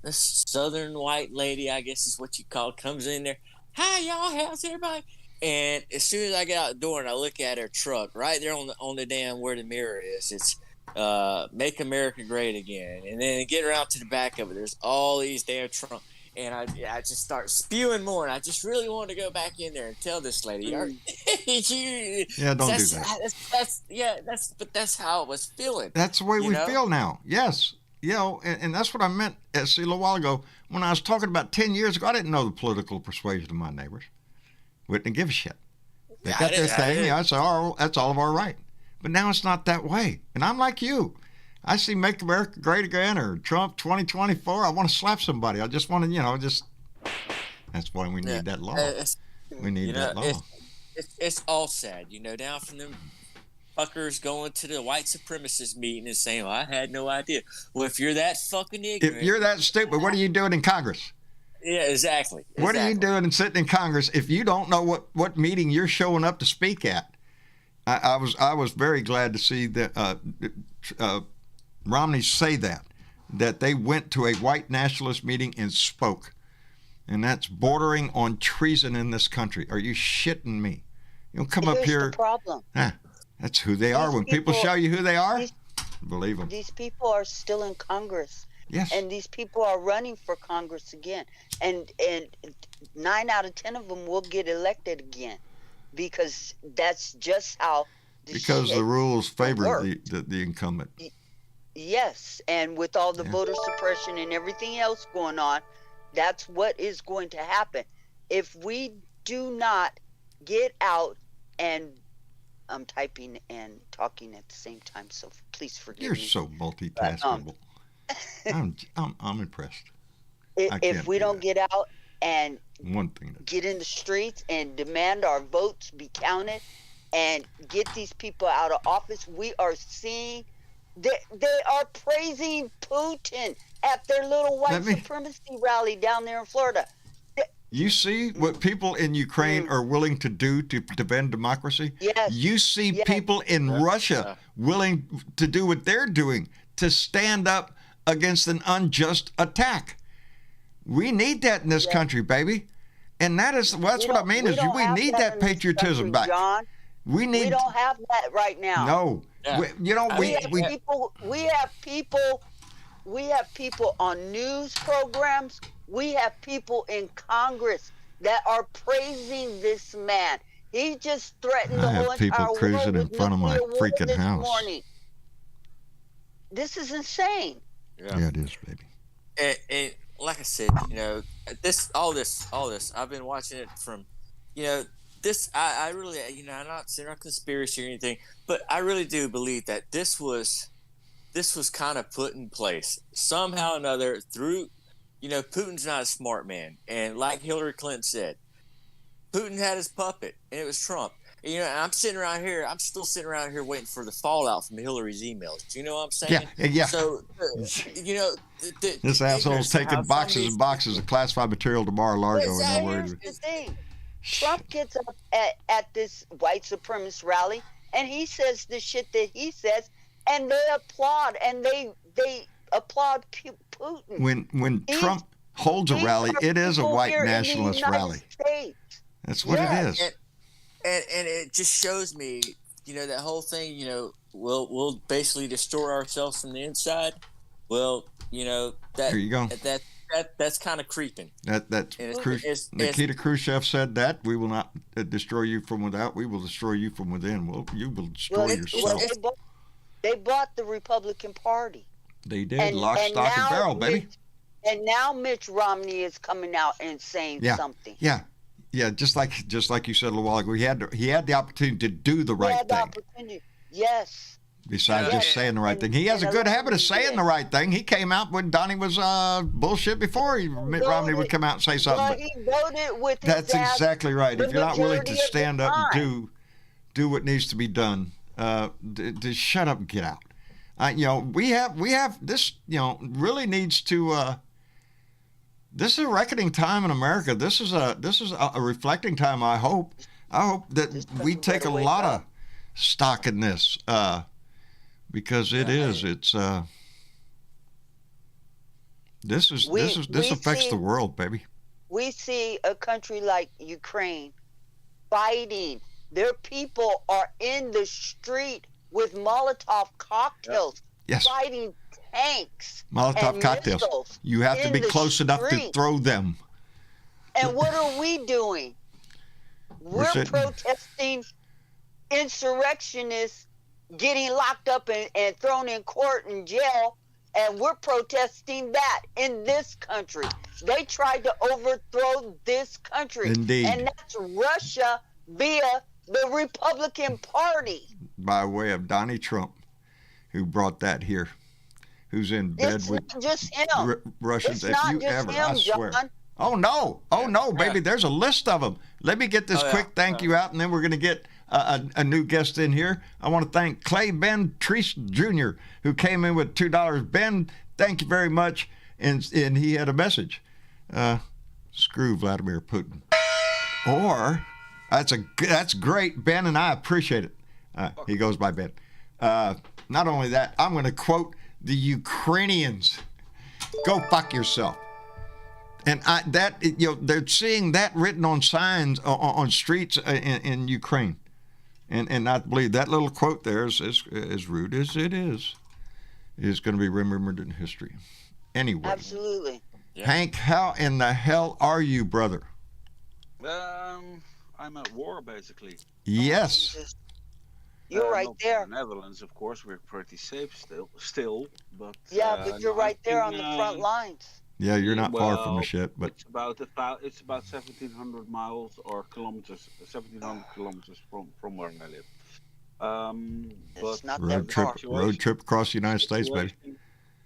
southern white lady, I guess is what you call it, comes in there. Hi, y'all, how's everybody? And as soon as I get out the door and I look at her truck, right there on the damn where the mirror is, it's Make America Great Again. And then get around to the back of it, there's all these damn Trump. And I just start spewing more, and I just really want to go back in there and tell this lady, don't do that. That's how I was feeling. That's the way we feel now. Yes. And that's what I meant, see, a little while ago when I was talking about 10 years ago. I didn't know the political persuasion of my neighbors. Wouldn't give a shit. They got their thing. That's all of our right. But now it's not that way. And I'm like you. I see Make America Great Again or Trump 2024. I want to slap somebody. I just want to, that's why we need that law. We need that law. It's all sad, down from them fuckers going to the white supremacist meeting and saying, well, I had no idea. Well, if you're that fucking ignorant. If you're that stupid, what are you doing in Congress? Yeah, exactly. What are you doing and sitting in Congress if you don't know what meeting you're showing up to speak at? I was very glad to see that Romney say that they went to a white nationalist meeting and spoke. And that's bordering on treason in this country. Are you shitting me? You don't come up here. Here's the problem. That's who they are. When people show you who they are, believe them. These people are still in Congress. Yes. And these people are running for Congress again. And 9 out of 10 of them will get elected again. Because that's just how because the rules favor the incumbent. Yes, and with all the voter suppression and everything else going on, that's what is going to happen. If we do not get out, and I'm typing and talking at the same time, so please forgive me. You're so multitaskable. I'm impressed. I If can't we do don't that. get out and One thing. get in the streets and demand our votes be counted and get these people out of office, we are seeing they are praising Putin at their little white supremacy rally down there in Florida. You see what people in Ukraine are willing to do to defend democracy? Yes. You see Yes. people in Russia willing to do what they're doing to stand up against an unjust attack. We need that in this country, baby. And that's what I mean is we need that patriotism back. John. We don't have that right now. No. Yeah. We have people on news programs. We have people in Congress that are praising this man. He just threatened the whole entire world cruising in with front of my nuclear war freaking this house. morning. This is insane. Yeah, it is, baby. And like I said, all this, I've been watching it from, this. I really, I'm not saying a conspiracy or anything, but I really do believe that this was kind of put in place somehow or another through. Putin's not a smart man, and like Hillary Clinton said, Putin had his puppet, and it was Trump. And I'm still sitting around here waiting for the fallout from Hillary's emails. Do you know what I'm saying? Yeah. So, this asshole's taking boxes and boxes of classified material to Mar-a-Lago. Here's the thing. Trump gets up at this white supremacist rally, and he says the shit that he says, and they applaud, and they applaud Putin. When Trump holds a rally, it is a white nationalist rally. That's what it is. And it just shows me, that whole thing, we'll basically destroy ourselves from the inside. Well, that there you go. That's kind of creeping. Nikita Khrushchev said that we will not destroy you from without. We will destroy you from within. Well, you will destroy yourself. They bought the Republican Party. They did. Lock, stock, and barrel, baby. And now Mitch Romney is coming out and saying something. Yeah, just like you said a little while ago, he had the opportunity to do the right thing. Yes. Besides just saying the right thing, he has a good habit of saying the right thing. He came out when Donnie was bullshit before Mitt Romney would come out and say something. Well, he voted with his That's exactly right. If you're not willing to stand up and do what needs to be done, to shut up and get out. We have this. Really needs to. This is a reckoning time in America. This is a reflecting time. I hope that we take a lot of stock in this, because this affects the world, baby. We see a country like Ukraine fighting. Their people are in the street with Molotov cocktails, fighting tanks. Molotov cocktails. Missiles. You have to be close enough to throw them. And what are we doing? We're protesting insurrectionists getting locked up and thrown in court and jail, and we're protesting that in this country. They tried to overthrow this country. Indeed. And that's Russia via the Republican Party. By way of Donnie Trump, who brought that here, who's in bed with not just him. Russians. It's not just him, I swear. John. Oh no, baby. There's a list of them. Let me get this quick thank you out, and then we're going to get a new guest in here. I want to thank Clay Ben Treese Jr., who came in with $2. Ben, thank you very much. And he had a message. Screw Vladimir Putin. Or that's great, Ben, and I appreciate it. He goes by Ben. Not only that, I'm going to quote the Ukrainians. Go fuck yourself. And they're seeing that written on signs on streets in Ukraine. And I believe that little quote there is as rude as it is going to be remembered in history. Anyway. Absolutely. Yeah. Hank, how in the hell are you, brother? I'm at war, basically. Yes. You're right not there. In the Netherlands, of course, we're pretty safe still. But but you're right there on the front lines. Yeah, you're not far from the shit, but it's about 1,700 miles or kilometers, 1,700 kilometers from where I live. It's not road trip across the United States, baby.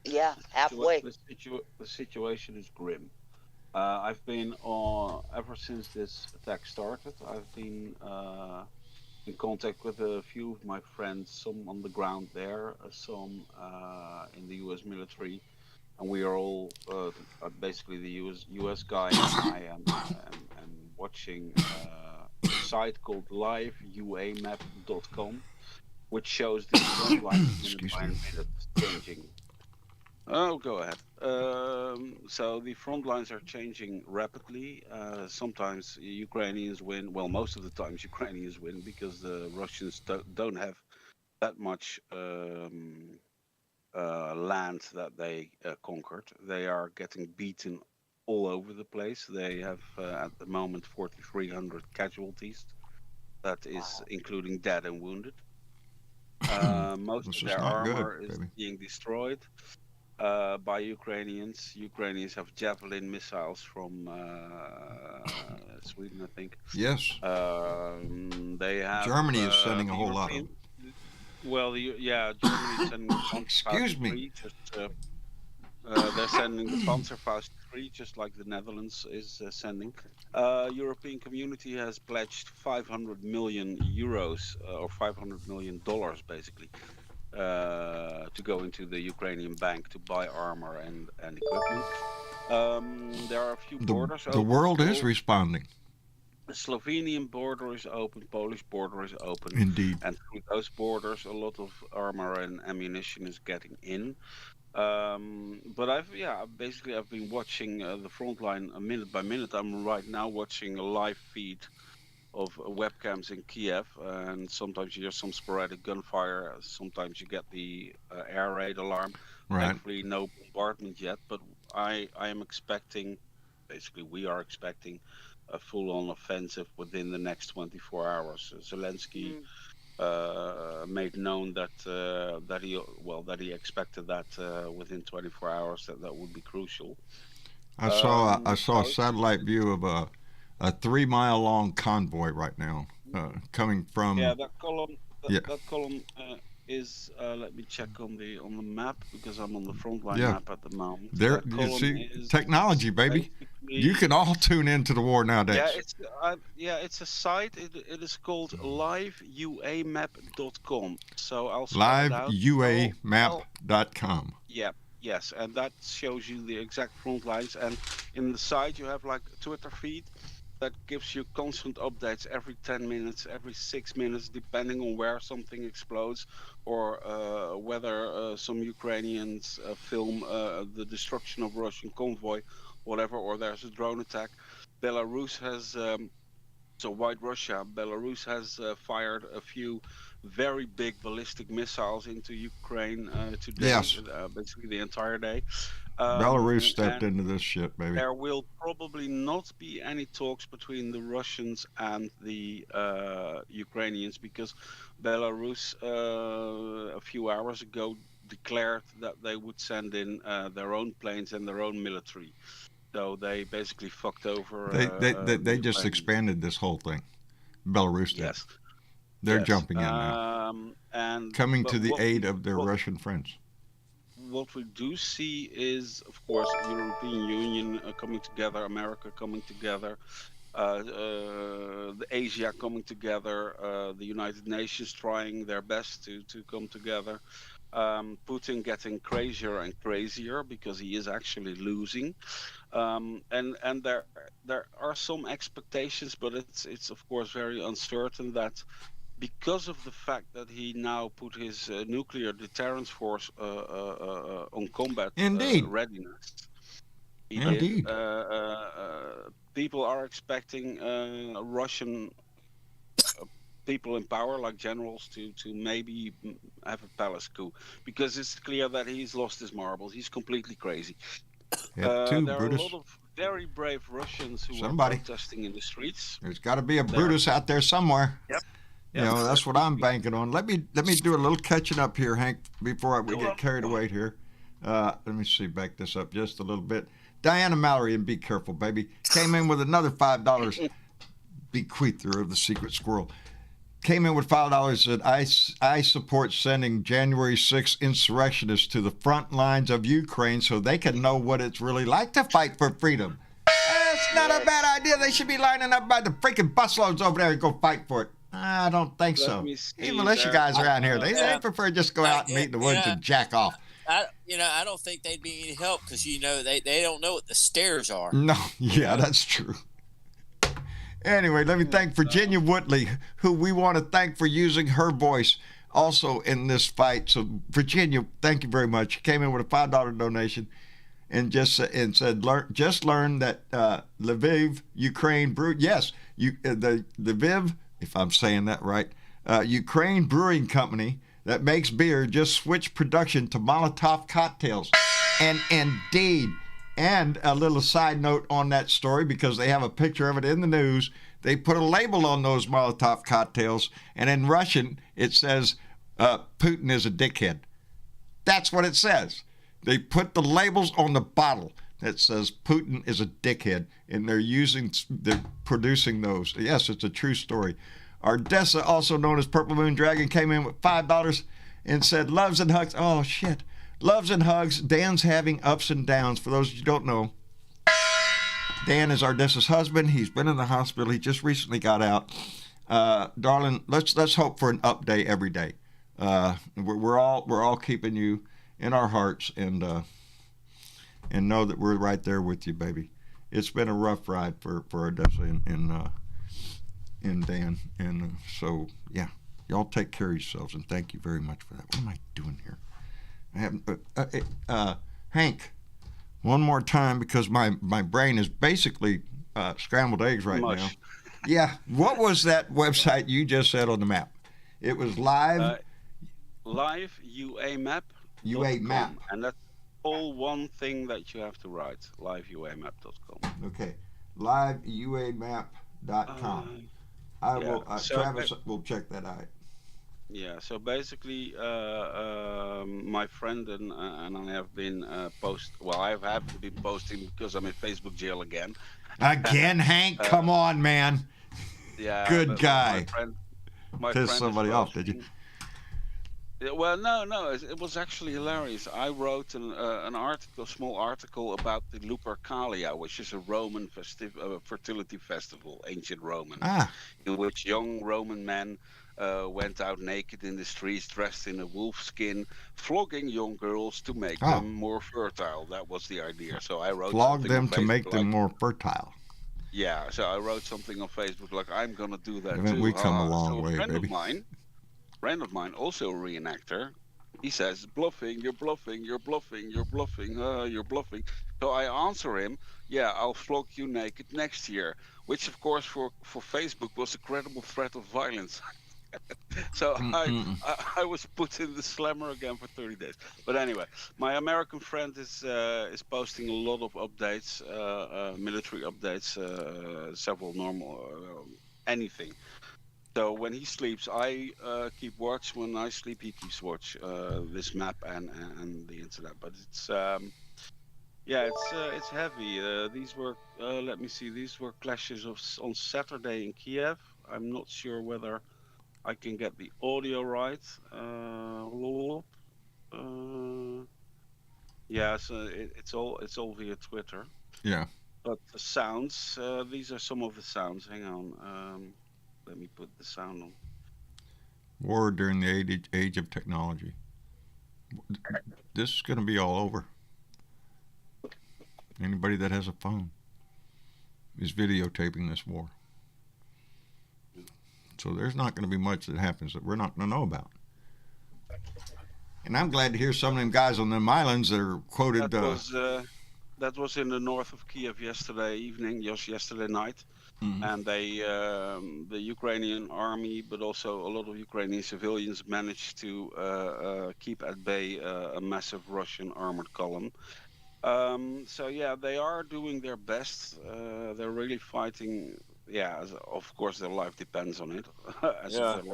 Yeah, halfway. The situation is grim. I've been on ever since this attack started. I've been in contact with a few of my friends, some on the ground there, some in the U.S. military, and we are all basically the U.S. guy. And I am watching a site called liveuamap.com, which shows the front line minute by minute changing. Oh, go ahead. So the front lines are changing rapidly. Sometimes Ukrainians win. Well, most of the times Ukrainians win because the Russians don't have that much land that they conquered. They are getting beaten all over the place. They have at the moment 4,300 casualties. That is including dead and wounded. Most of their armor is being destroyed by Ukrainians. Ukrainians have Javelin missiles from Sweden, I think. Yes. They have. Germany is sending a whole lot of them. Well, Germany is sending. Excuse me. They're sending the Panzerfaust 3, just like the Netherlands is sending. European community has pledged 500 million euros or $500 million basically to go into the Ukrainian bank to buy armor and equipment. There are a few borders open. The world is responding. The Slovenian border is open, Polish border is open. Indeed. And through those borders, a lot of armor and ammunition is getting in. But I've been watching the front line minute by minute. I'm right now watching a live feed of webcams in Kiev, and sometimes you hear some sporadic gunfire. Sometimes you get the air raid alarm. Right. Thankfully, no bombardment yet, but I am expecting, basically we are expecting a full-on offensive within the next 24 hours. Zelensky made known that he expected that within 24 hours that would be crucial. I saw a satellite view of a 3-mile-long convoy right now coming from. Yeah, that column. That column is. Let me check on the map because I'm on the front line map at the moment. There, you see, technology, baby. You can all tune into the war nowadays. Yeah, it's a site. It is called liveuamap.com. So I'll spell it out. liveuamap.com. Yeah. Yes, and that shows you the exact front lines. And in the site, you have like a Twitter feed that gives you constant updates every 10 minutes, every 6 minutes, depending on where something explodes or whether some Ukrainians film the destruction of Russian convoy, whatever, or there's a drone attack. Belarus has, White Russia, Belarus has fired a few very big ballistic missiles into Ukraine today, yes. Basically the entire day. Belarus stepped into this shit, baby. There will probably not be any talks between the Russians and the Ukrainians because Belarus a few hours ago declared that they would send in their own planes and their own military. So they basically fucked over. They just expanded this whole thing. Belarus did. Yes. They're jumping in now. And coming to the aid of their Russian friends. What we do see is, of course, European Union coming together, America coming together, the Asia coming together, the United Nations trying their best to come together. Putin getting crazier and crazier because he is actually losing, and there are some expectations, but it's of course very uncertain that. Because of the fact that he now put his nuclear deterrence force on combat readiness, Indeed. People are expecting Russian people in power, like generals, to maybe have a palace coup, because it's clear that he's lost his marbles. He's completely crazy. There are a lot of very brave Russians who are protesting in the streets. There's got to be a Brutus out there somewhere. Yep. You know, that's what I'm banking on. Let me do a little catching up here, Hank, before we get carried away here. Let me see, back this up just a little bit. Diana Mallory, and be careful, baby, came in with another $5. Bequeather of the Secret Squirrel. Came in with $5 that I support sending January 6th insurrectionists to the front lines of Ukraine so they can know what it's really like to fight for freedom. not a bad idea. They should be lining up by the freaking busloads over there and go fight for it. I don't think Let so. me see These militia there. guys around here, they Yeah. prefer just to go out and meet in the woods and jack off. I don't think they'd be any help because they don't know what the stairs are. No, yeah, that's true. Anyway, let me thank Virginia Woodley, who we want to thank for using her voice also in this fight. So, Virginia, thank you very much. She came in with a $5 donation and said, just learn that Lviv, Ukraine brew. Yes, the Lviv, if I'm saying that right, Ukraine Brewing Company that makes beer just switched production to Molotov cocktails. And indeed. And a little side note on that story, because they have a picture of it in the news, they put a label on those Molotov cocktails, and in Russian it says, Putin is a dickhead. That's what it says. They put the labels on the bottle that says Putin is a dickhead, and they're producing those. Yes, it's a true story. Ardessa, also known as Purple Moon Dragon, came in with $5 and said, loves and hugs. Oh, shit. Loves and hugs. Dan's having ups and downs. For those of you who don't know, Dan is Ardessa's husband. He's been in the hospital. He just recently got out. Darling, let's hope for an update every day. We're all keeping you in our hearts, and know that we're right there with you, baby. It's been a rough ride for Ardessa and Dan, and so yeah, y'all take care of yourselves, and thank you very much for that. What am I doing here? I haven't, Hank, one more time, because my brain is basically scrambled eggs right now. Yeah, what was that website you just said on the map? It was live UAMap. UAMap. And that's all one thing that you have to write. liveuamap.com. Okay, liveuamap.com. Travis will check that out. Yeah, so basically, my friend and I have been I haven't been posting because I'm in Facebook jail again. Again, Hank? Come on, man. Yeah. Good guy. My Pissed friend somebody off, did you? Yeah, well, no, it was actually hilarious. I wrote an article, small article about the Lupercalia, which is a Roman fertility festival, ancient Roman, in which young Roman men went out naked in the streets, dressed in a wolf skin, flogging young girls to make them more fertile. That was the idea. So I wrote flog them to make them more fertile. Yeah, so I wrote something on Facebook like, I'm gonna do that Haven't too. we come a long way, baby? Friend of mine, also a reenactor, he says, bluffing, you're bluffing, you're bluffing, you're bluffing, you're bluffing. So I answer him, yeah, I'll flog you naked next year, which of course for Facebook was a credible threat of violence. So I was put in the slammer again for 30 days. But anyway, my American friend is posting a lot of updates, military updates, several normal, anything. So when he sleeps, I keep watch. When I sleep, he keeps watch. This map and the internet. But it's it's heavy. These were let me see. These were clashes on Saturday in Kiev. I'm not sure whether I can get the audio right. Yeah, so it's all via Twitter. Yeah. But the sounds. These are some of the sounds. Hang on. Let me put the sound on. War during the age of technology. This is going to be all over. Anybody that has a phone is videotaping this war. So there's not going to be much that happens that we're not going to know about. And I'm glad to hear some of them guys on them islands that are quoted. That was in the north of Kiev yesterday evening, just yesterday night. Mm-hmm. And the Ukrainian army, but also a lot of Ukrainian civilians, managed to keep at bay a massive Russian armored column. So yeah, they are doing their best. They're really fighting. Yeah, of course their life depends on it. Depends on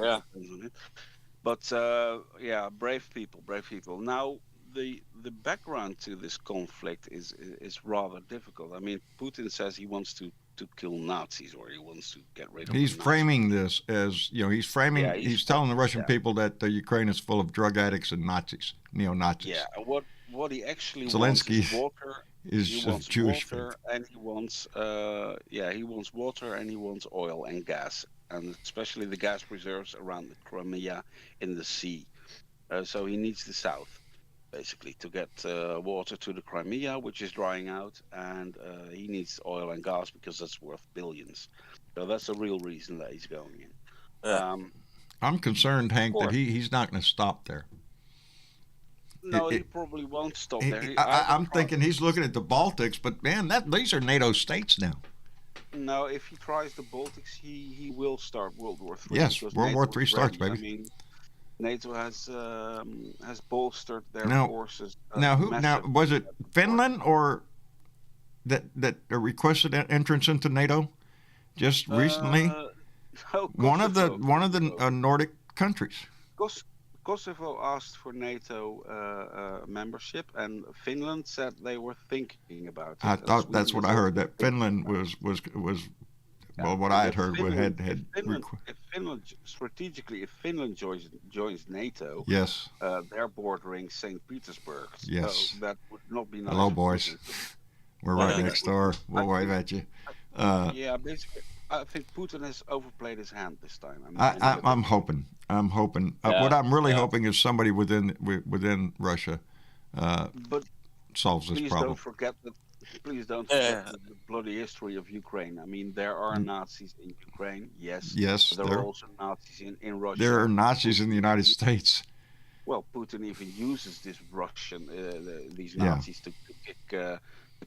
it. But brave people. Now the background to this conflict is rather difficult. I mean, Putin says he wants to kill Nazis, or he wants to get rid of He's Nazis. Framing this as, he's telling the Russian people that Ukraine is full of drug addicts and Nazis, neo-Nazis. Yeah, what he actually Zelensky wants is water. is He a wants Jewish water, and he wants he wants water, and he wants oil and gas, and especially the gas reserves around the Crimea in the sea. So he needs the south, basically, to get water to the Crimea, which is drying out, and he needs oil and gas because that's worth billions. So that's the real reason that he's going in. I'm concerned, Hank, that course. he's not going to stop there. No, he it- probably won't stop He- there. I'm thinking he's looking at the Baltics, but man, these are NATO states now. No, if he tries the Baltics, he will start World War III. Yes, because World War NATO III is starts, ready. baby. I mean, NATO has bolstered their Now- forces. Now, massively. was it Finland or that requested entrance into NATO just recently? No, one of the Kosovo. Nordic countries. Kosovo asked for NATO membership, and Finland said they were thinking about it. I and thought that's Sweden what I is heard. also That thinking Finland about it. was Yeah, well, what I had if heard Finland- had if Finland strategically, if Finland joins NATO, yes. they're bordering St. Petersburg. Yes. So that would not be nice. Hello, for boys. Putin. We're right Yeah. next door. We'll wave at you. Yeah, basically, I think Putin has overplayed his hand this time. I mean, I'm hoping. I'm hoping. Yeah, What I'm really yeah. hoping is somebody within Russia but solves this please problem. don't forget that. Please don't Yeah. forget the bloody history of Ukraine. I mean, there are Nazis in Ukraine, yes. Yes, But there are also Nazis in Russia. there are Nazis in the United States. Well, Putin even uses this these Yeah. Nazis to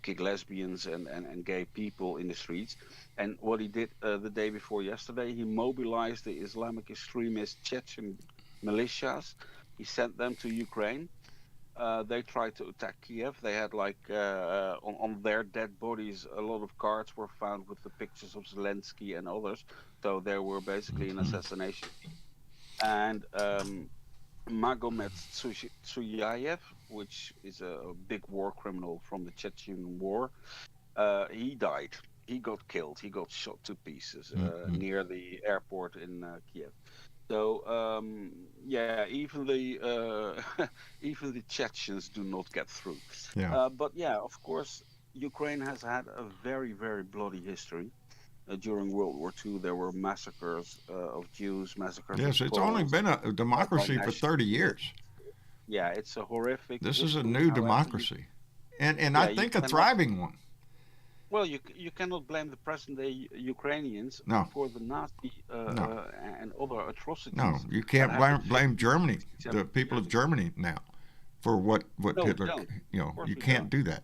kick lesbians and gay people in the streets. And what he did the day before yesterday, he mobilized the Islamic extremist Chechen militias. He sent them to Ukraine. They tried to attack Kiev. They had on their dead bodies, a lot of cards were found with the pictures of Zelensky and others. So they were basically an assassination team. And Magomed Tsuyayev, which is a big war criminal from the Chechen war, he died. He got killed. He got shot to pieces near the airport in Kiev. So even the even the Chechens do not get through. Yeah. But yeah, of course, Ukraine has had a very, very bloody history. During World War II, there were massacres of Jews, massacres. Yes, of it's only Poles. been a democracy for 30 years. Yeah, it's a horrific. This is a history. new However, democracy, and Yeah, I you think a cannot- thriving one. Well, you cannot blame the present-day Ukrainians No. for the Nazi and other atrocities. No, you can't that blame, happened blame Germany, 50, the people of 70 Germany now, for what No, we Hitler. don't. You course you we can't don't. do that.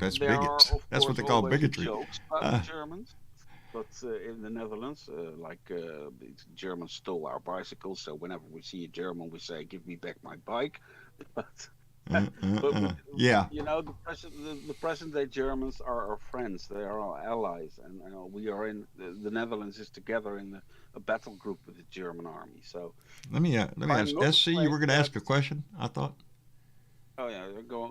That's There are, bigots. of That's what course, they call always bigotry. Jokes about the Germans, but in the Netherlands, the Germans stole our bicycles. So whenever we see a German, we say, "Give me back my bike." But Yeah, you know, the present-day Germans are our friends. They are our allies, and we are in the Netherlands is together in a battle group with the German army. So, let me I'm ask not SC. You afraid were going to that- ask a question, I thought. oh yeah,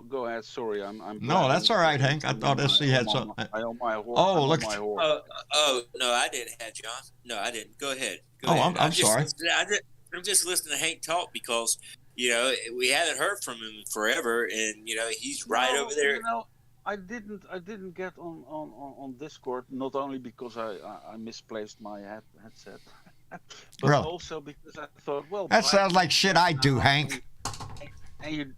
go ahead. Sorry, I'm. No, that's all right, Hank. I thought SC had some. I on my horse. Oh, I'm on look. my horse. No, I didn't have John. No, I didn't. Go ahead. Go Oh, ahead. I'm sorry. I'm just listening to Hank talk because we haven't heard from him forever, and he's right No, over there. I didn't get on Discord, not only because I misplaced my headset, but Really? also because I thought, well, That sounds like shit I do, Hank. And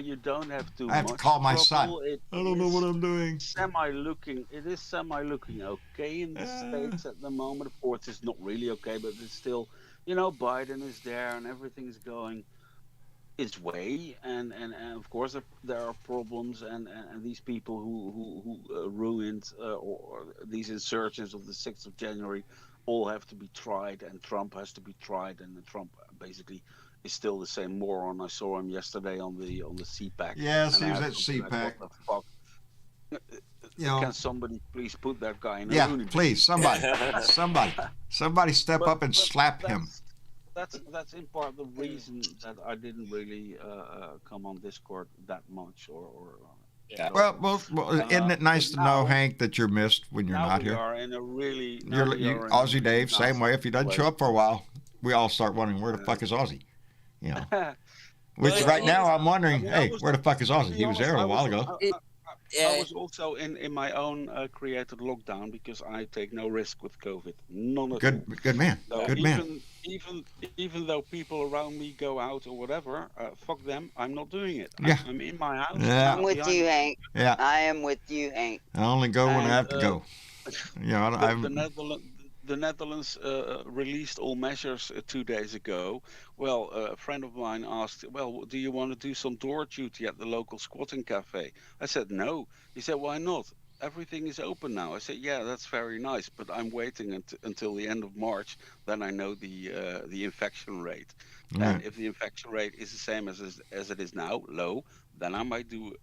you don't have to. I have to much call my son. trouble. I don't know what I'm doing. It is semi-looking okay in the States at the moment. Of course, it's not really okay, but it's still, Biden is there and everything's going its way, and of course there are problems, and these people who ruined or these insurgents of the 6th of January all have to be tried, and Trump has to be tried, and Trump basically is still the same moron. I saw him yesterday on the CPAC. Yes, and he I was had at something like, CPAC. what the fuck? Can somebody please put that guy in a Yeah, loony bin? please, somebody step up and slap him. That's in part the reason that I didn't really come on Discord that much, or Yeah. Well, isn't it nice to know, Hank, that you're missed when you're now not we here? are in a really Aussie Dave, same way. If he doesn't show up for a while, we all start wondering where the fuck is Aussie. Which Well, right now I'm wondering, I hey, was- where the fuck is to Aussie? be He was there a honest, while ago. Yeah. I was also in my own created lockdown because I take no risk with COVID, none at all. Good man. So Good man. even though people around me go out or whatever, fuck them. I'm not doing it. Yeah. I'm in my house. Yeah. I'm with behind you, the- Hank. Yeah. I am with you, Hank. I only go when I And, have to go. You know, the Netherlands released all measures 2 days ago. Well, a friend of mine asked, "Well, do you want to do some door duty at the local squatting cafe?" I said, "No." He said, "Why not? Everything is open now." I said, "Yeah, that's very nice, but I'm waiting until the end of March. Then I know the infection rate. Right. And if the infection rate is the same as it is now, low, then I might do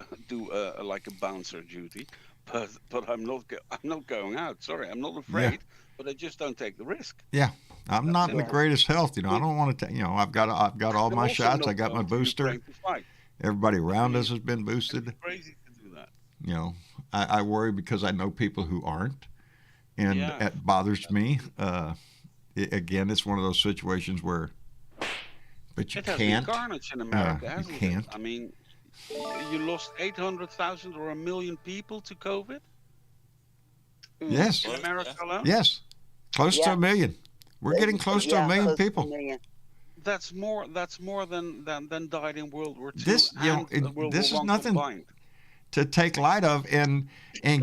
like a bouncer duty. But I'm not going out. Sorry, I'm not afraid, but I just don't take the risk." Yeah. I'm not in the it. greatest health, you know. I don't want to, I've got all I'm my also shots. not I got my going to booster. Ukraine to fight. Everybody around us has been boosted. It's crazy to do that. You know, I worry because I know people who aren't, and Yeah. it bothers me. Again, it's one of those situations where, but you It has can't. been carnage in America, you hasn't can't. it? I mean, you lost 800,000 or 1 million people to COVID Yes, in America alone. yes, close to Yeah. 1 million. We're getting close to Yeah, 1 million close to a people. million. That's more than died in World War II This, and World this War is I nothing combined. to take light of, and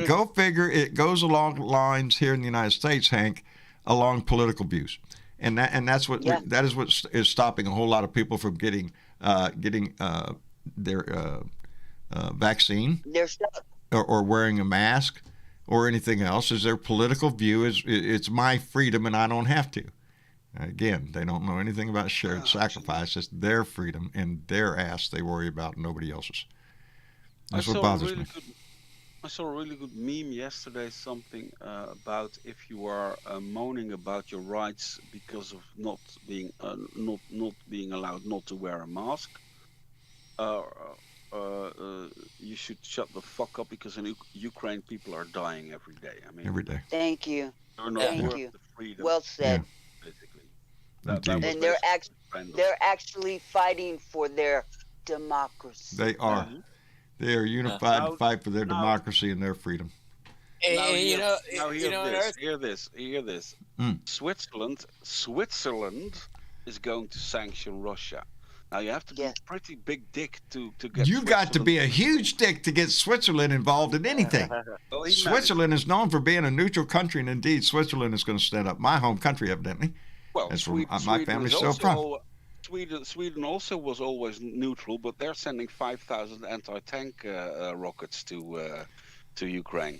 go figure. It goes along lines here in the United States, Hank, along political views, and that's what Yeah. that is what is stopping a whole lot of people from getting their vaccine They're stuck. or wearing a mask or anything else. Is their political view is it's my freedom and I don't have to. Again, they don't know anything about shared sacrifice. It's their freedom and their ass they worry about, nobody else's. That's what bothers me. I saw a really good meme yesterday. Something about if you are moaning about your rights because of not being allowed not to wear a mask, you should shut the fuck up because in Ukraine people are dying every day. I mean, Every day. Thank you. you're not Thank worth you. the freedom. Well said. Basically. Indeed. And they're basically they're actually fighting for their democracy. They are. They are unified to Now- fight for their now- democracy and their freedom. And, Now you know, hear this. Mm. Switzerland is going to sanction Russia. Now you have to be Yeah. a pretty big dick to get. You got to be a Switzerland- huge dick to get Switzerland involved in anything. Well, he Switzerland is known for being a neutral country, and indeed, Switzerland is going to stand up. My home country, evidently. Well, That's where Sweden, my Sweden family's is still also from. Sweden also was always neutral, but they're sending 5,000 anti-tank rockets to Ukraine.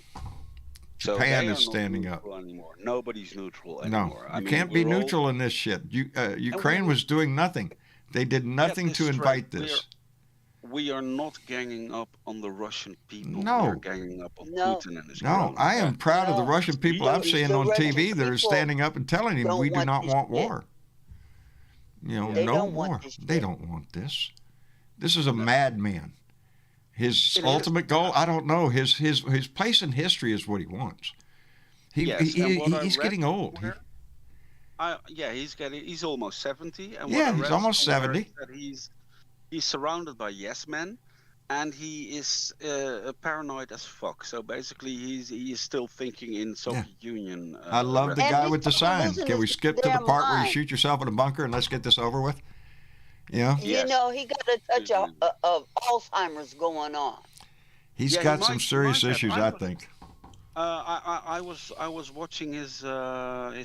So Japan they are is not standing up. neutral anymore. Nobody's neutral No, anymore. I you mean, can't be we're all- neutral in this shit. Ukraine was doing nothing. They did nothing this to straight. invite this. We are not ganging up on the Russian people. No. We're ganging up on No. Putin and his No, cronies. I am proud of the No. Russian people I'm The seeing on Russian TV that are people standing up and telling him don't we do want not this want shit. war. You know, They no don't want war. this They shit. don't want this. This is a madman. His It is. ultimate goal, I don't know. His place in history is what he wants. Yes, and what I He's read getting old. somewhere- he's almost 70. And Yeah, what I he's read almost somewhere 70. is that he's surrounded by yes men, and he is paranoid as fuck. So basically, he is still thinking in Soviet Union. I love the And guy he's with the sign. losing Can we his skip to the damn part where you mind. shoot yourself in a bunker and let's get this over with? Yeah, You Yes. know, he got a touch of Alzheimer's going on. he's Yeah, he got some might- serious he might have. issues, I think. I was watching his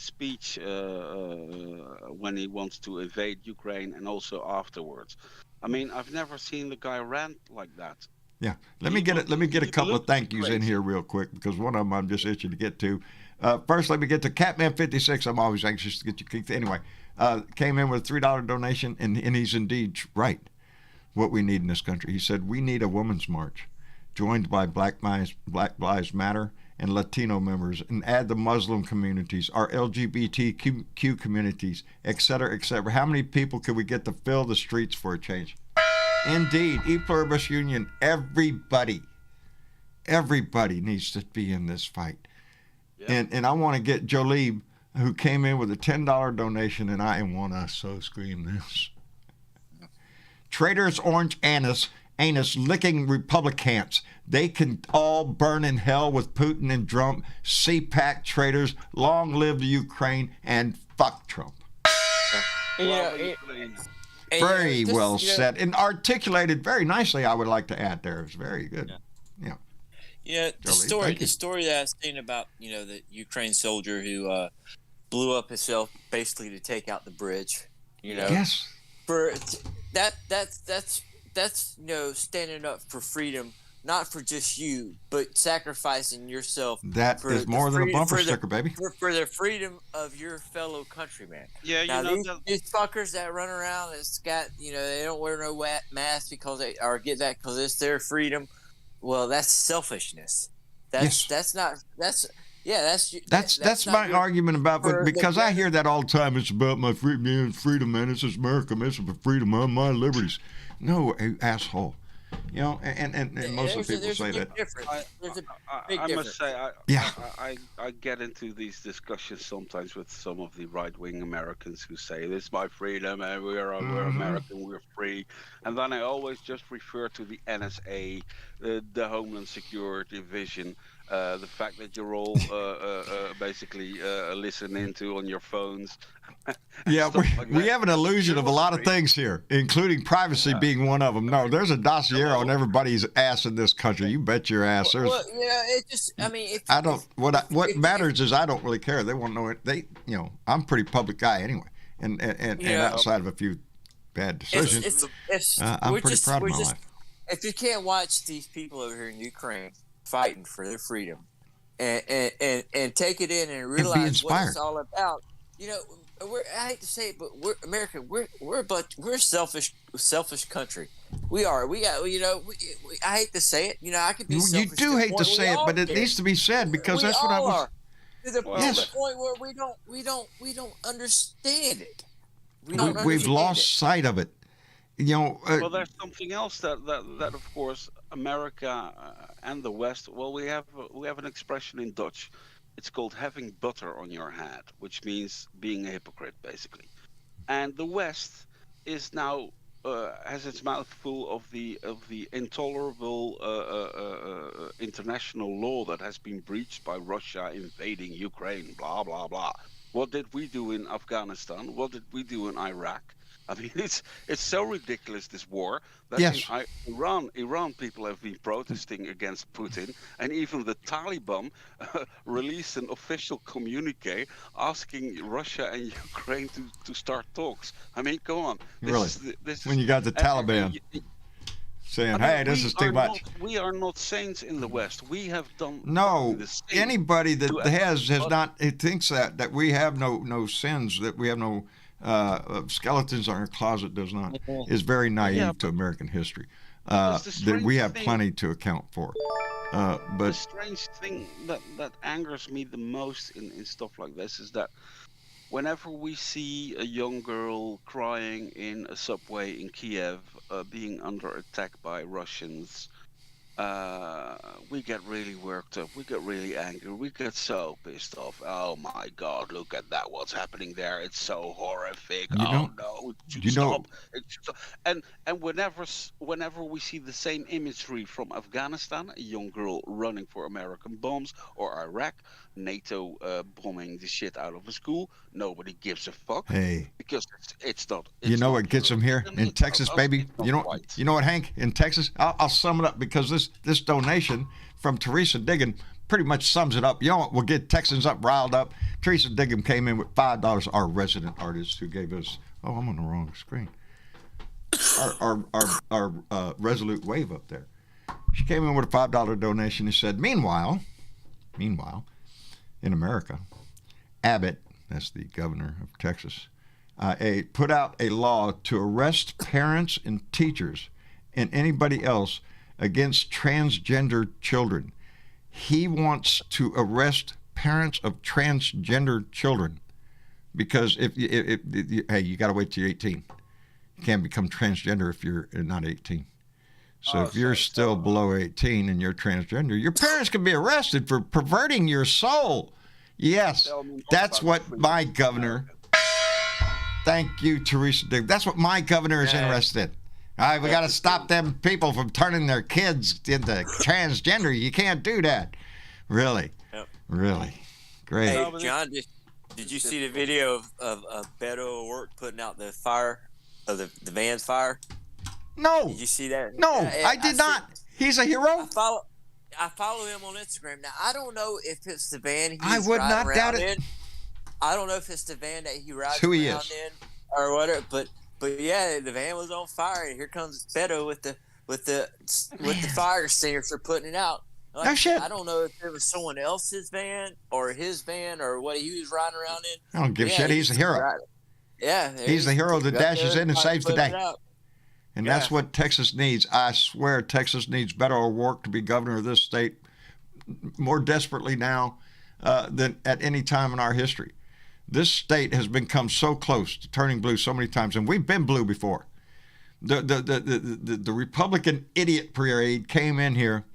speech when he wants to invade Ukraine and also afterwards. I mean, I've never seen the guy rant like that. Yeah, let me get a He couple of looked thank yous in crazy. here real quick because one of them I'm just itching to get to. First, let me get to Catman56. I'm always anxious to get you kicked. Anyway, came in with a $3 donation, and he's indeed right. What we need in this country, he said, we need a women's march, joined by Black Lives Matter and Latino members, and add the Muslim communities, our LGBTQ communities, et cetera, et cetera. How many people could we get to fill the streets for a change? Indeed, E Pluribus Union, everybody needs to be in this fight. Yeah. And I want to get Jolene, who came in with a $10 donation, and I want to so scream this. traitors, orange anus licking Republicans. They can all burn in hell with Putin and Trump. CPAC traitors. Long live the Ukraine and fuck Trump. Very well said and articulated very nicely. I would like to add there. It's very good. Yeah. Yeah, the story that I've seen about the Ukraine soldier who blew up himself basically to take out the bridge. Yes. For that's standing up for freedom, not for just you, but sacrificing yourself. That is more than a bumper sticker, baby. For the freedom of your fellow countrymen. Yeah, now, these fuckers that run around, it's got they don't wear no mask because because it's their freedom. Well, that's selfishness. That's my argument about it, because I hear that all the time. It's about my freedom, man. It's America, man. It's for freedom, man. My liberties. No, asshole. And most of the people say that. I must say, I get into these discussions sometimes with some of the right-wing Americans who say, this is my freedom, and we're American, we're free. And then I always just refer to the NSA, the Homeland Security Division, the fact that you're all basically listening to on your phones. Yeah, we have an illusion of a lot of things here, including privacy being one of them. No, there's a dossier on everybody's ass in this country. You bet your ass. What matters is I don't really care. They won't know it. I'm a pretty public guy anyway, and outside of a few bad decisions, I'm pretty proud of my life. If you can't watch these people over here in Ukraine fighting for their freedom, and take it in and realize what it's all about, I hate to say it, but we're America. We're a selfish country. We are. We got. I hate to say it. I could be selfish. You do hate to say it, but it needs to be said because that's what I was. To the point where we don't understand it. We've lost sight of it. Well, there's something else that of course America and the West. Well, we have an expression in Dutch. It's called having butter on your head, which means being a hypocrite, basically. And the West is now has its mouth full of the intolerable international law that has been breached by Russia invading Ukraine. Blah blah blah. What did we do in Afghanistan? What did we do in Iraq? I mean, it's so ridiculous, this war, that in Iran people have been protesting against Putin, and even the Taliban released an official communique asking Russia and Ukraine to start talks. I mean, come on. When you got the Taliban saying, hey, this is too much. We are not saints in the West. We have done anybody that has not, it thinks that we have no sins, that we have no skeletons in our closet is very naive to American history. That we have plenty to account for. But the strange thing that angers me the most in stuff like this is that whenever we see a young girl crying in a subway in Kiev being under attack by Russians, we get really worked up. We get really angry. We get so pissed off. Oh my God! Look at that! What's happening there? It's so horrific. No! Stop! And whenever we see the same imagery from Afghanistan, a young girl running for American bombs, or Iraq, NATO bombing the shit out of a school, nobody gives a fuck. Hey, because it's not. What gets them here in Texas, baby? You know what, Hank? In Texas, I'll sum it up because this donation from Teresa Diggin pretty much sums it up. You know what? We'll get Texans riled up. Teresa Diggin came in with $5. Our resident artist who gave us. Oh, I'm on the wrong screen. Our Resolute Wave up there. She came in with a $5 donation and said, meanwhile, in America, Abbott, that's the governor of Texas, put out a law to arrest parents and teachers and anybody else against transgender children. He wants to arrest parents of transgender children because if you got to wait till you're 18. You can't become transgender if you're not 18. So if you're still below 18 and you're transgender, your parents can be arrested for perverting your soul. Yes, that's what my governor. Thank you, Teresa Dick. That's what my governor is interested in. All right, we got to stop them people from turning their kids into transgender. You can't do that. Really? Yep. Really? Great. Hey, John, did you see the video of Beto O'Rourke putting out the fire of the van's fire? No. Did you see that? No, I did not. He's a hero? I follow him on Instagram. Now, I don't know if it's the van he's I would not doubt it. in. I don't know if it's the van that he rides who he around is. in or whatever, but yeah, the van was on fire, and here comes Beto with the fire extinguisher putting it out. Like, No shit. I don't know if it was someone else's van or his van or what he was riding around in. I don't give a shit. He's a hero. Yeah. He's the hero that dashes in and saves the day. And Yeah. that's what Texas needs. I swear Texas needs Beto O'Rourke to be governor of this state more desperately now than at any time in our history. This state has become so close to turning blue so many times, and we've been blue before. The Republican idiot parade came in here,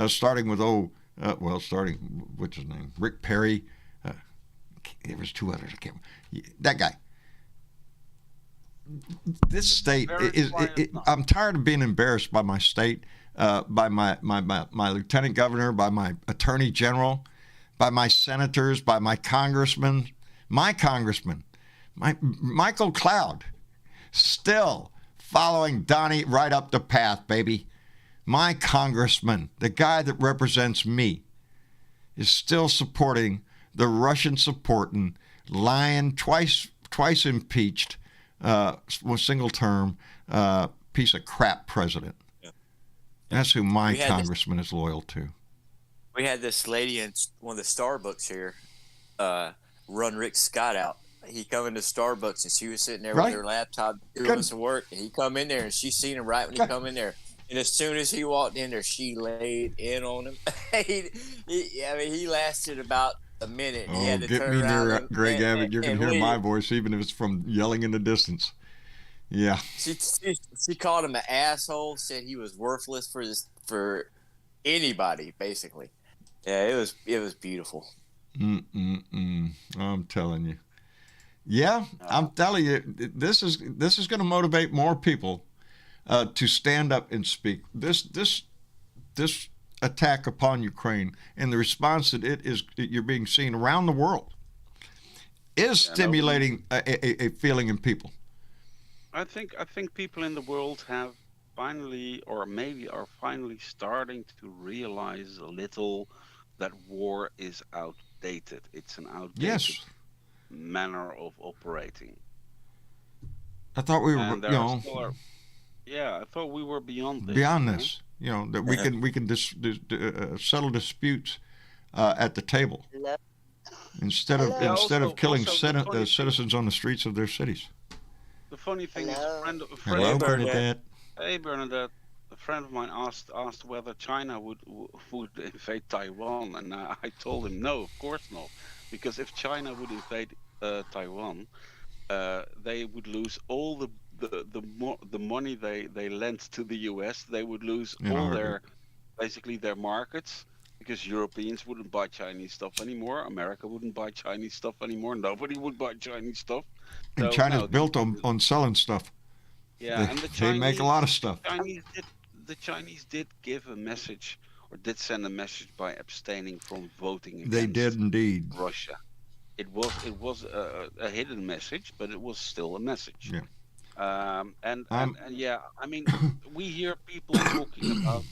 starting with what's his name, Rick Perry. There was two others. I can't remember. That guy. This state I'm tired of being embarrassed by my state, by my lieutenant governor, by my attorney general, by my senators, by my congressman, Michael Cloud, still following Donnie right up the path, baby. My congressman, the guy that represents me, is still supporting the Russian supporting, lying, twice impeached, single term piece of crap president. Yeah. That's who my congressman is loyal to. We had this lady in one of the Starbucks here run Rick Scott out. He come into Starbucks and she was sitting there with her laptop doing some work. And he come in there and she seen him right when he come in there. And as soon as he walked in there, she laid in on him. He lasted about a minute. And he had to get turn me around near Greg Abbott. You can hear my voice even if it's from yelling in the distance. Yeah. She called him an asshole. Said he was worthless for anybody, basically. Yeah, it was beautiful. I'm telling you. Yeah, I'm telling you, this is going to motivate more people to stand up and speak. This attack upon Ukraine and the response that you're being seen around the world is stimulating a feeling in people. I think people in the world have finally, or maybe are finally starting to realize a little that war is outdated. It's an outdated manner of operating. I thought we were, I thought we were beyond this. Beyond this, that we can settle disputes at the table instead of killing citizens on the streets of their cities. The funny thing is, Hello, Bernadette. Hey, Bernadette. A friend of mine asked whether China would invade Taiwan, and I told him no, of course not, because if China would invade Taiwan, they would lose all the money they lent to the U.S. They would lose all their markets, because Europeans wouldn't buy Chinese stuff anymore. America wouldn't buy Chinese stuff anymore. Nobody would buy Chinese stuff. And China's built on selling stuff. Yeah, and the Chinese, they make a lot of stuff. The Chinese did give a message, or did send a message by abstaining from voting against They did indeed. Russia. It was a hidden message, but it was still a message. Yeah. And yeah, I mean, we hear people talking about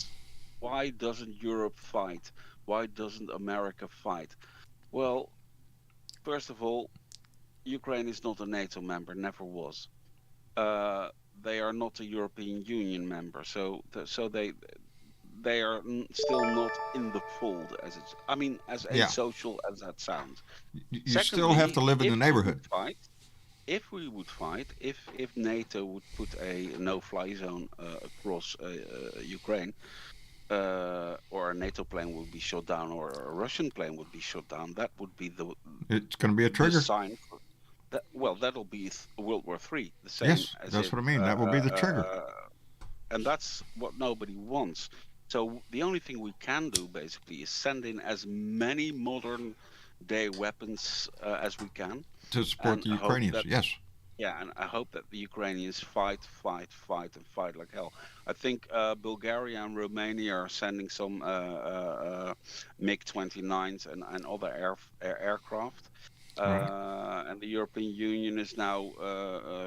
why doesn't Europe fight? Why doesn't America fight? Well, first of all, Ukraine is not a NATO member, never was. They are not a European Union member, so they are still not in the fold, as asocial as that sounds. You still have to live in the neighborhood. If we would fight, if NATO would put a no-fly zone across Ukraine, or a NATO plane would be shot down, or a Russian plane would be shot down, that would be it's going to be a trigger. Sign for, that'll be World War III. The same. Yes, that's what I mean. That will be the trigger. And that's what nobody wants. So the only thing we can do basically is send in as many modern day weapons as we can to support the Ukrainians. Yes. Yeah, and I hope that the Ukrainians fight, and fight like hell. I think Bulgaria and Romania are sending some MiG-29s and other aircraft. Right. And the European Union is now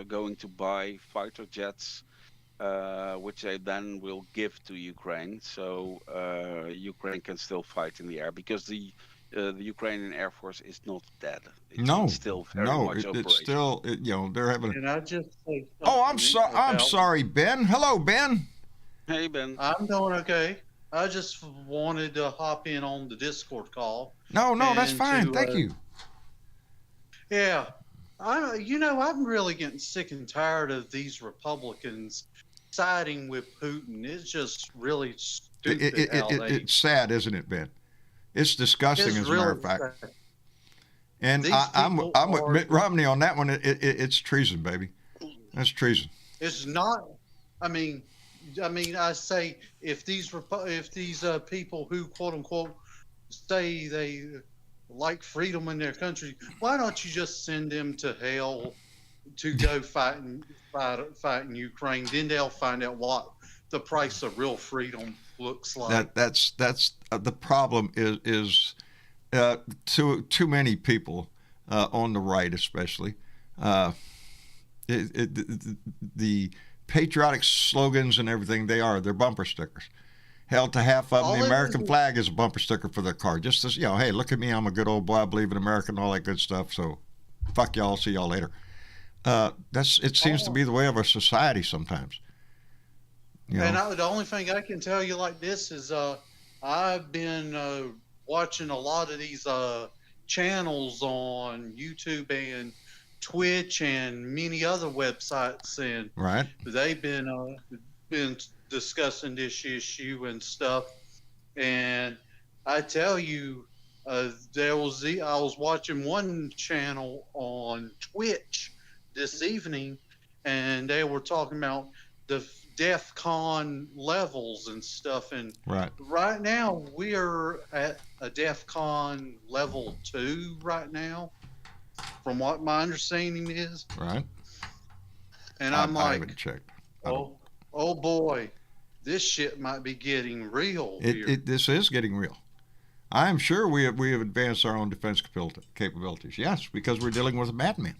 going to buy fighter jets, which they then will give to Ukraine, so Ukraine can still fight in the air, because the Ukrainian Air Force is not dead. It's No, still very no, much it's operational. still, they're having. Can I just say Oh, I'm something sorry. I'm about? sorry, Ben. Hello, Ben. Hey, Ben. I'm doing okay. I just wanted to hop in on the Discord call. No, that's And fine. to, Thank you. Yeah, I'm really getting sick and tired of these Republicans siding with Putin. It's just really stupid how they. It's sad, isn't it, Ben? It's disgusting, It's as a matter of really fact. sad. And These I'm people with are- Mitt Romney on that one. It's treason, baby. That's treason. It's not. I mean, I say if these people who quote unquote say they like freedom in their country, why don't you just send them to hell to go fight in Ukraine? Then they'll find out what the price of real freedom looks like. That's the problem is too many people on the right, especially the patriotic slogans and everything. They're bumper stickers. Hell, to half of them, All the it American is- flag is a bumper sticker for their car. Just as, hey, look at me, I'm a good old boy, I believe in America and all that good stuff. So, fuck y'all, see y'all later. It seems to be the way of our society sometimes. And the only thing I can tell you like this is I've been watching a lot of these channels on YouTube and Twitch and many other websites, and Right. they've been discussing this issue and stuff. And I tell you, I was watching one channel on Twitch this evening, and they were talking about the DEF CON levels and stuff. And right now we are at a DEF CON level 2 right now, from what my understanding is. Right. And I'm I like, haven't checked. oh boy, this shit might be getting real here. This is getting real. I am sure we have advanced our own defense capabilities. Yes, because we're dealing with a madman,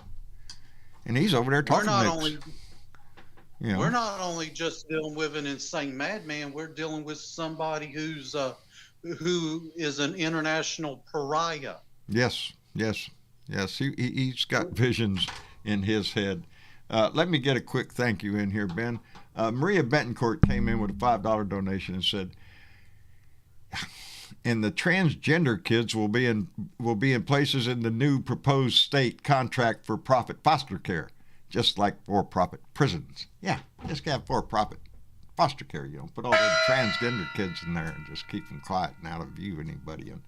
and he's over there talking. We're not only just dealing with an insane madman. We're dealing with somebody who is an international pariah. Yes. He's got visions in his head. Let me get a quick thank you in here, Ben. Maria Betancourt came in with a $5 donation and said, and the transgender kids will be in places in the new proposed state contract for profit foster care, just like for-profit prisons. Yeah, just have for-profit foster care. Put all the transgender kids in there and just keep them quiet and out of view anybody. And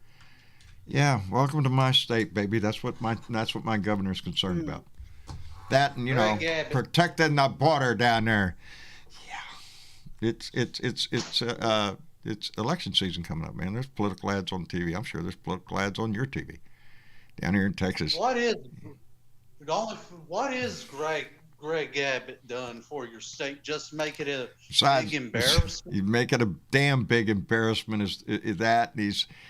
yeah, welcome to my state, baby. That's what my governor's concerned about. That and protecting the border down there. Yeah, it's election season coming up, man. There's political ads on TV. I'm sure there's political ads on your TV down here in Texas. What is Greg Abbott done for your state? Just make it a big embarrassment. You make it a damn big embarrassment. Is that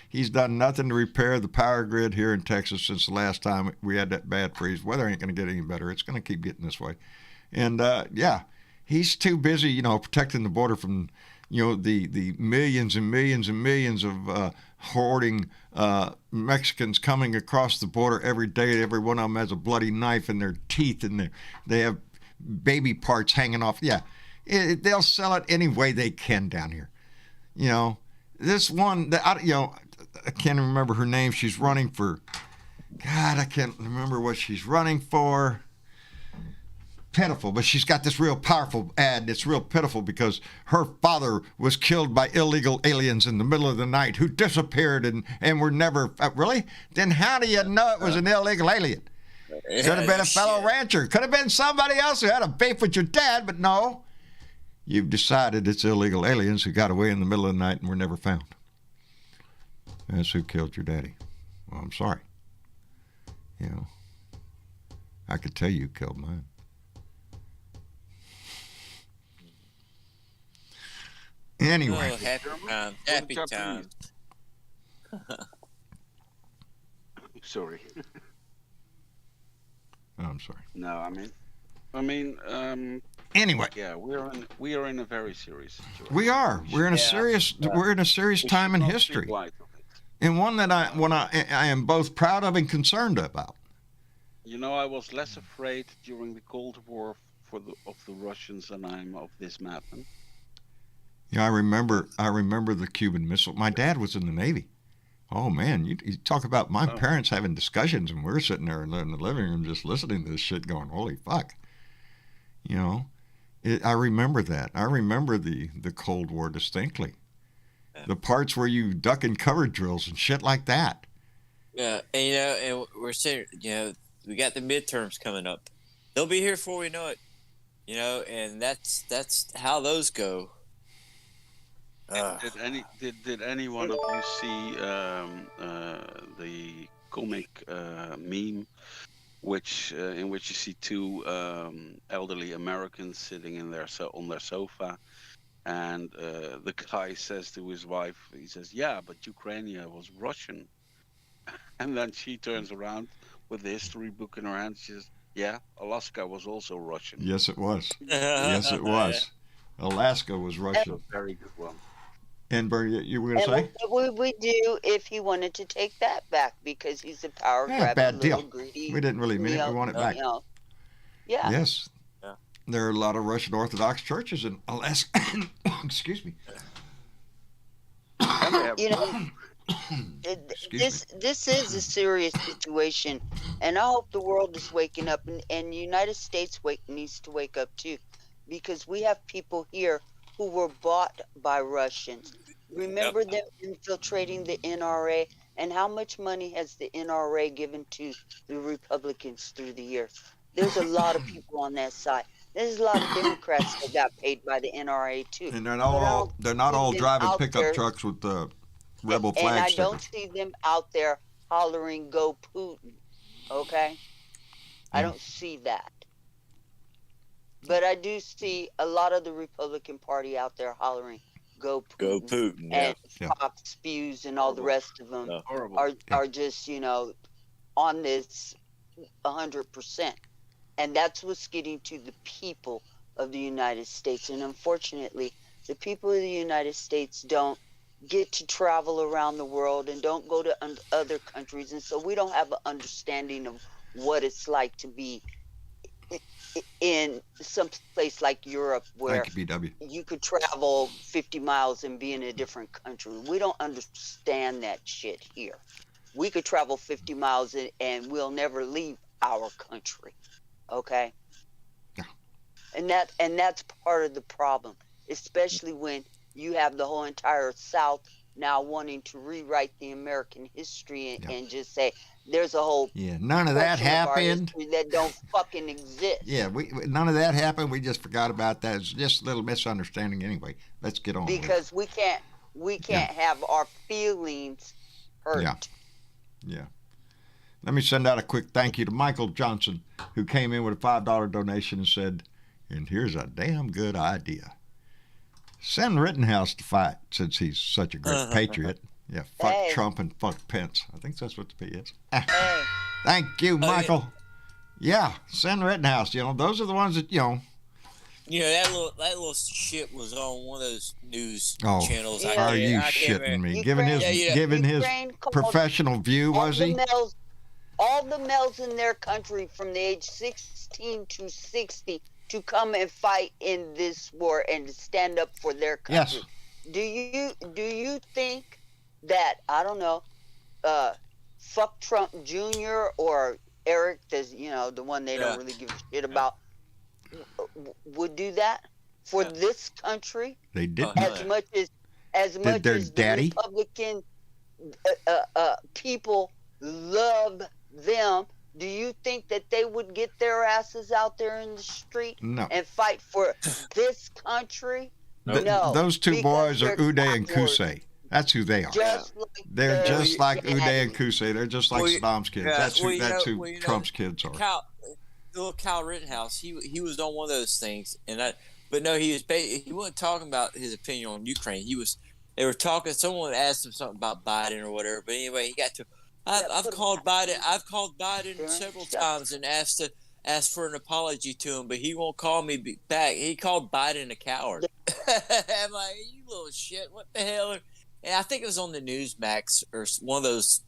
he's done nothing to repair the power grid here in Texas since the last time we had that bad freeze. Weather ain't going to get any better. It's going to keep getting this way, and he's too busy, protecting the border from the millions and millions and millions of hoarding Mexicans coming across the border every day. Every one of them has a bloody knife in their teeth, and they have baby parts hanging off. Yeah, they'll sell it any way they can down here. This one, I can't remember her name. She's running for, God, I can't remember what she's running for. Pitiful, but she's got this real powerful ad. It's real pitiful because her father was killed by illegal aliens in the middle of the night who disappeared and were never really. Then how do you know it was an illegal alien? Could have been a fellow rancher. Could have been somebody else who had a beef with your dad, but no. You've decided it's illegal aliens who got away in the middle of the night and were never found. That's who killed your daddy. Well, I'm sorry. I could tell you who killed mine. Anyway, Oh, happy time. Happy time. Sorry. oh, I'm sorry. No, Anyway, yeah, we are in a very serious situation. we are. We're in a serious time in should not history, make light of it. and one that I am both proud of and concerned about. You know, I was less afraid during the Cold War of the Russians than I am of this madman. Yeah, I remember the Cuban Missile. My dad was in the Navy. Oh man, you talk about my parents having discussions, and we're sitting there in the living room just listening to this shit, going, "Holy fuck!" You know, I remember that. I remember the Cold War distinctly. Yeah. The parts where you duck and cover drills and shit like that. Yeah, and and we're saying, we got the midterms coming up. They'll be here before we know it. And that's how those go. Did any one of you see the comic meme, in which you see two elderly Americans sitting on their sofa, and the guy says to his wife, he says, "Yeah, but Ukraine was Russian," and then she turns around with the history book in her hand. She says, "Yeah, Alaska was also Russian." Yes, it was. Yes, it was. Alaska was Russian. That's a very good one. And Bernie, you were going to say? What would we do if he wanted to take that back because he's a power grabber, bad deal. little greedy? We didn't really mean it. We want it back. Yeah. Yes. Yeah. There are a lot of Russian Orthodox churches in Alaska. Excuse me. This is a serious situation, and I hope the world is waking up, and the United States needs to wake up too, because we have people here who were bought by Russians. Remember them infiltrating the NRA, and how much money has the NRA given to the Republicans through the years? There's a lot of people on that side. There's a lot of Democrats that got paid by the NRA too. And they're not all driving pickup trucks with the rebel flag And I stickers. don't see them out there hollering "Go Putin." Okay, I don't see that. But I do see a lot of the Republican Party out there hollering "Go Putin." Go Putin. Yeah. And Fox Spews and all the rest of them Horrible. are just on this 100%, and that's what's getting to the people of the United States. And unfortunately, the people of the United States don't get to travel around the world and don't go to other countries, and so we don't have an understanding of what it's like to be in some place like Europe, where Thank you, BW. you could travel 50 miles and be in a different country. We don't understand that shit here. We could travel 50 miles and we'll never leave our country. Okay? Yeah. And that's part of the problem, especially when you have the whole entire South now wanting to rewrite the American history and just say there's a whole none of that portion of our happened. history that don't fucking exist. None of that happened. We just forgot about that. It's just a little misunderstanding anyway. Let's get on. Because we can't have our feelings hurt. Yeah. Let me send out a quick thank you to Michael Johnson, who came in with a $5 donation and said, "And here's a damn good idea. Send Rittenhouse to fight since he's such a great patriot. Yeah, fuck Trump and fuck Pence." I think that's what the P is. Thank you, Michael. Yeah, send Rittenhouse. Those are the ones that, that little shit was on one of those news channels. Are you shitting me? Giving his professional view, was he? All the males in their country from the age 16 to 60 to come and fight in this war and to stand up for their country. Yes. Do you think that, I don't know, fuck Trump Jr. or Eric, the one they don't really give a shit about, would do that for this country? They did. As much as the Republican people love them, do you think that they would get their asses out there in the street and fight for this country? No. Those two boys are Uday and Kusei. That's who they are. They're just like Uday and Kusei. They're just like Saddam's kids. That's who Trump's kids are. Little Kyle Rittenhouse, he was on one of those things, and But no, he wasn't talking about his opinion on Ukraine. They were talking. Someone asked him something about Biden or whatever. But anyway, he got to. I've called Biden. I've called Biden several times and asked for an apology to him, but he won't call me back. He called Biden a coward. I'm like, you little shit. What the hell? And I think it was on the Newsmax or one of those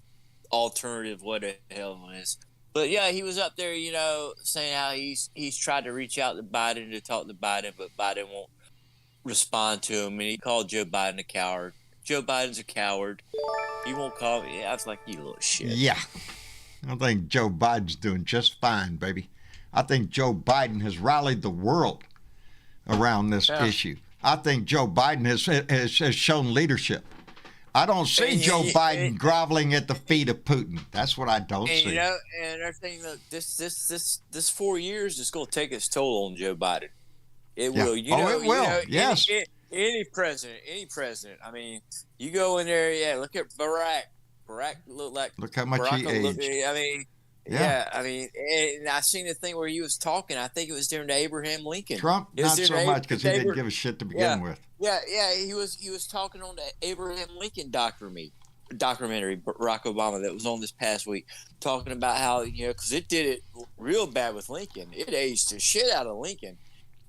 alternative what the hell it is. But yeah, he was up there, saying how he's tried to reach out to Biden to talk to Biden, but Biden won't respond to him, and he called Joe Biden a coward. Joe Biden's a coward. He won't call me. Yeah, I was like, you little shit. Yeah. I think Joe Biden's doing just fine, baby. I think Joe Biden has rallied the world around this issue. I think Joe Biden has shown leadership. I don't see Joe Biden groveling at the feet of Putin. That's what I don't see. And everything that this 4 years is going to take its toll on Joe Biden. It will. It will. Yes. Any president. I mean, you go in there. Yeah. Look at Barack. Barack look how much he aged. I mean, and I seen the thing where he was talking. I think it was during the Abraham Lincoln. Trump, not so much because he didn't give a shit to begin with. Yeah. He was talking on the Abraham Lincoln documentary, Barack Obama, that was on this past week, talking about how because it did it real bad with Lincoln. It aged the shit out of Lincoln.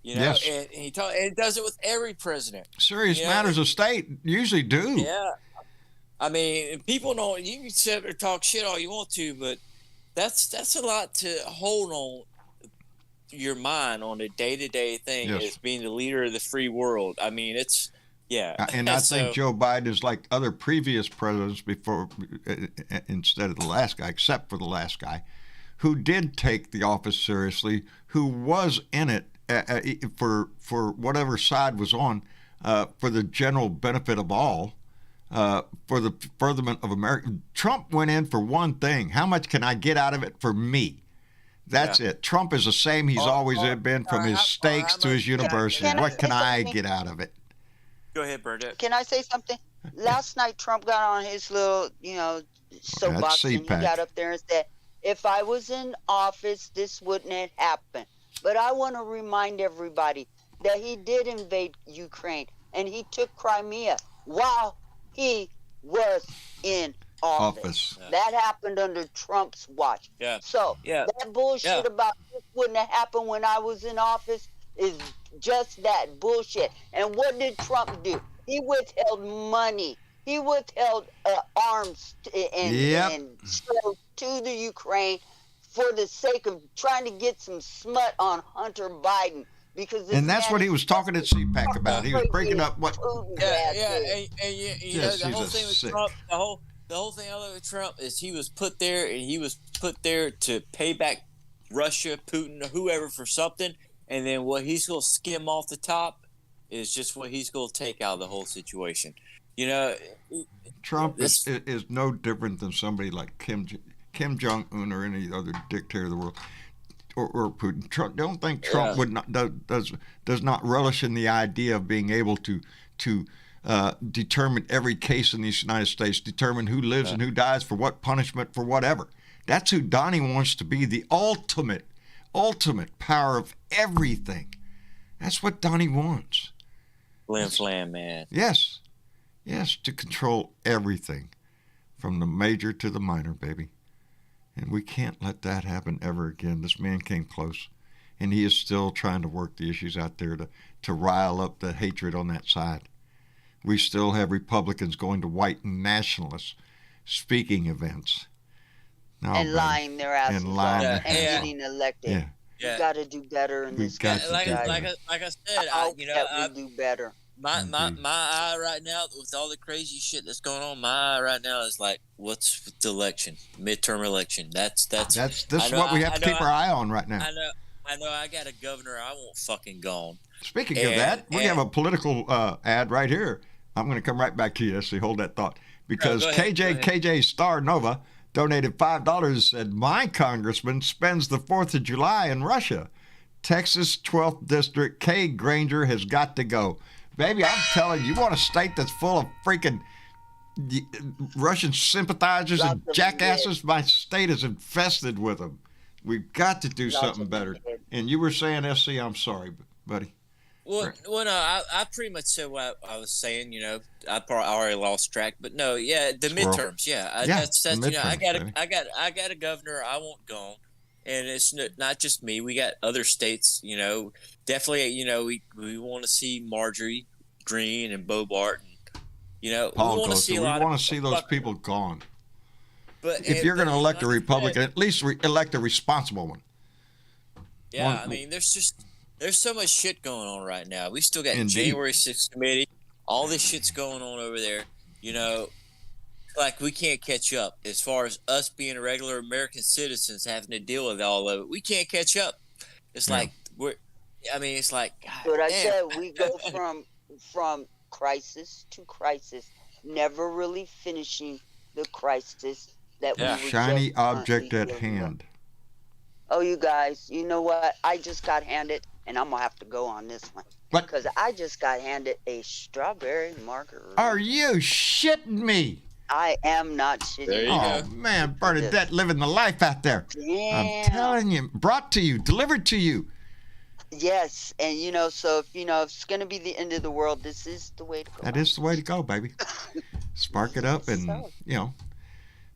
Yes. And it does it with every president. Serious matters of state usually do. Yeah. I mean, people don't. You can sit there and talk shit all you want to, but that's a lot to hold on your mind on a day-to-day thing as being the leader of the free world. I mean, it's and I think Joe Biden is like other previous presidents before, instead of the last guy, except for the last guy, who did take the office seriously, who was in it for whatever side was on, for the general benefit of all. For the furtherment of America. Trump went in for one thing. How much can I get out of it for me? That's it. Trump is the same he's always been, from his steaks to his university. What can I get out of it? Go ahead, Bernadette. Can I say something? Last night, Trump got on his little, soapbox, and he got up there and said, if I was in office, this wouldn't have happened. But I want to remind everybody that he did invade Ukraine, and he took Crimea while he was in office. That happened under Trump's watch. Yeah. So that bullshit about this wouldn't have happened when I was in office is just that bullshit. And what did Trump do? He withheld money. He withheld arms and to the Ukraine for the sake of trying to get some smut on Hunter Biden. And that's what he was talking at CPAC about. He was breaking up what. The whole thing with Trump, the whole thing with Trump is he was put there, and he was put there to pay back Russia, Putin, or whoever for something, and then what he's going to skim off the top is just what he's going to take out of the whole situation. Trump is no different than somebody like Kim Jong-un or any other dictator of the world. Or Putin. Trump, don't think Trump would not does not relish in the idea of being able to determine every case in the United States, determine who lives and who dies for what punishment for whatever. That's who Donnie wants to be, the ultimate power of everything. That's what Donnie wants. Flam, man. Yes, to control everything, from the major to the minor, baby. And we can't let that happen ever again. This man came close, and he is still trying to work the issues out there to rile up the hatred on that side. We still have Republicans going to white nationalist speaking events. Lying their asses off and getting elected. Yeah. You got to do better in this country. Like I said, I do better. My eye right now, with all the crazy shit that's going on, my eye right now is like, what's with the election, midterm election? This is what we have to keep our eye on right now. I know. I got a governor I want fucking gone. Speaking of that, we have a political ad right here. I'm going to come right back to you. See, hold that thought, because KJ Star Nova donated $5 and said, my congressman spends the 4th of July in Russia. Texas 12th District Kay Granger has got to go. Baby, I'm telling you, want a state that's full of freaking Russian sympathizers and jackasses? My state is infested with them. We've got to do something better. And you were saying, SC, I'm sorry, buddy. No, I pretty much said what I was saying. You know, I probably already lost track, but no, yeah, the Squirrel. midterms, yeah, Yeah, that's the you know, I midterms, got a governor I want gone, and it's not just me. We got other states, you know, definitely, you know, we want to see Marjorie Green and Bobart, and we Paul want to goes, see a we lot want of to see those people gone. But If you're going to elect a like I Republican, said, at least elect a responsible one. yeah, I mean, there's so much shit going on right now. We still got Indeed. January 6th committee. All this shit's going on over there. You know, like we can't catch up as far as us being regular American citizens having to deal with all of it. We can't catch up. It's like it's like God But I damn. said we go from crisis to crisis, never really finishing the crisis that Yeah. we were Shiny just object currently at dealing with. hand. Oh, you guys, you know what? I just got handed, and I'm gonna have to go on this one What? because I just got handed a strawberry margarita. Are you shitting me? I am not shitting. There you Oh go. man, Bernadette living the life out there. Damn. I'm telling you, brought to you, delivered to you. Yes, and so if if it's gonna be the end of the world, this is the way to go. That is the way to go, baby. Spark it up and So.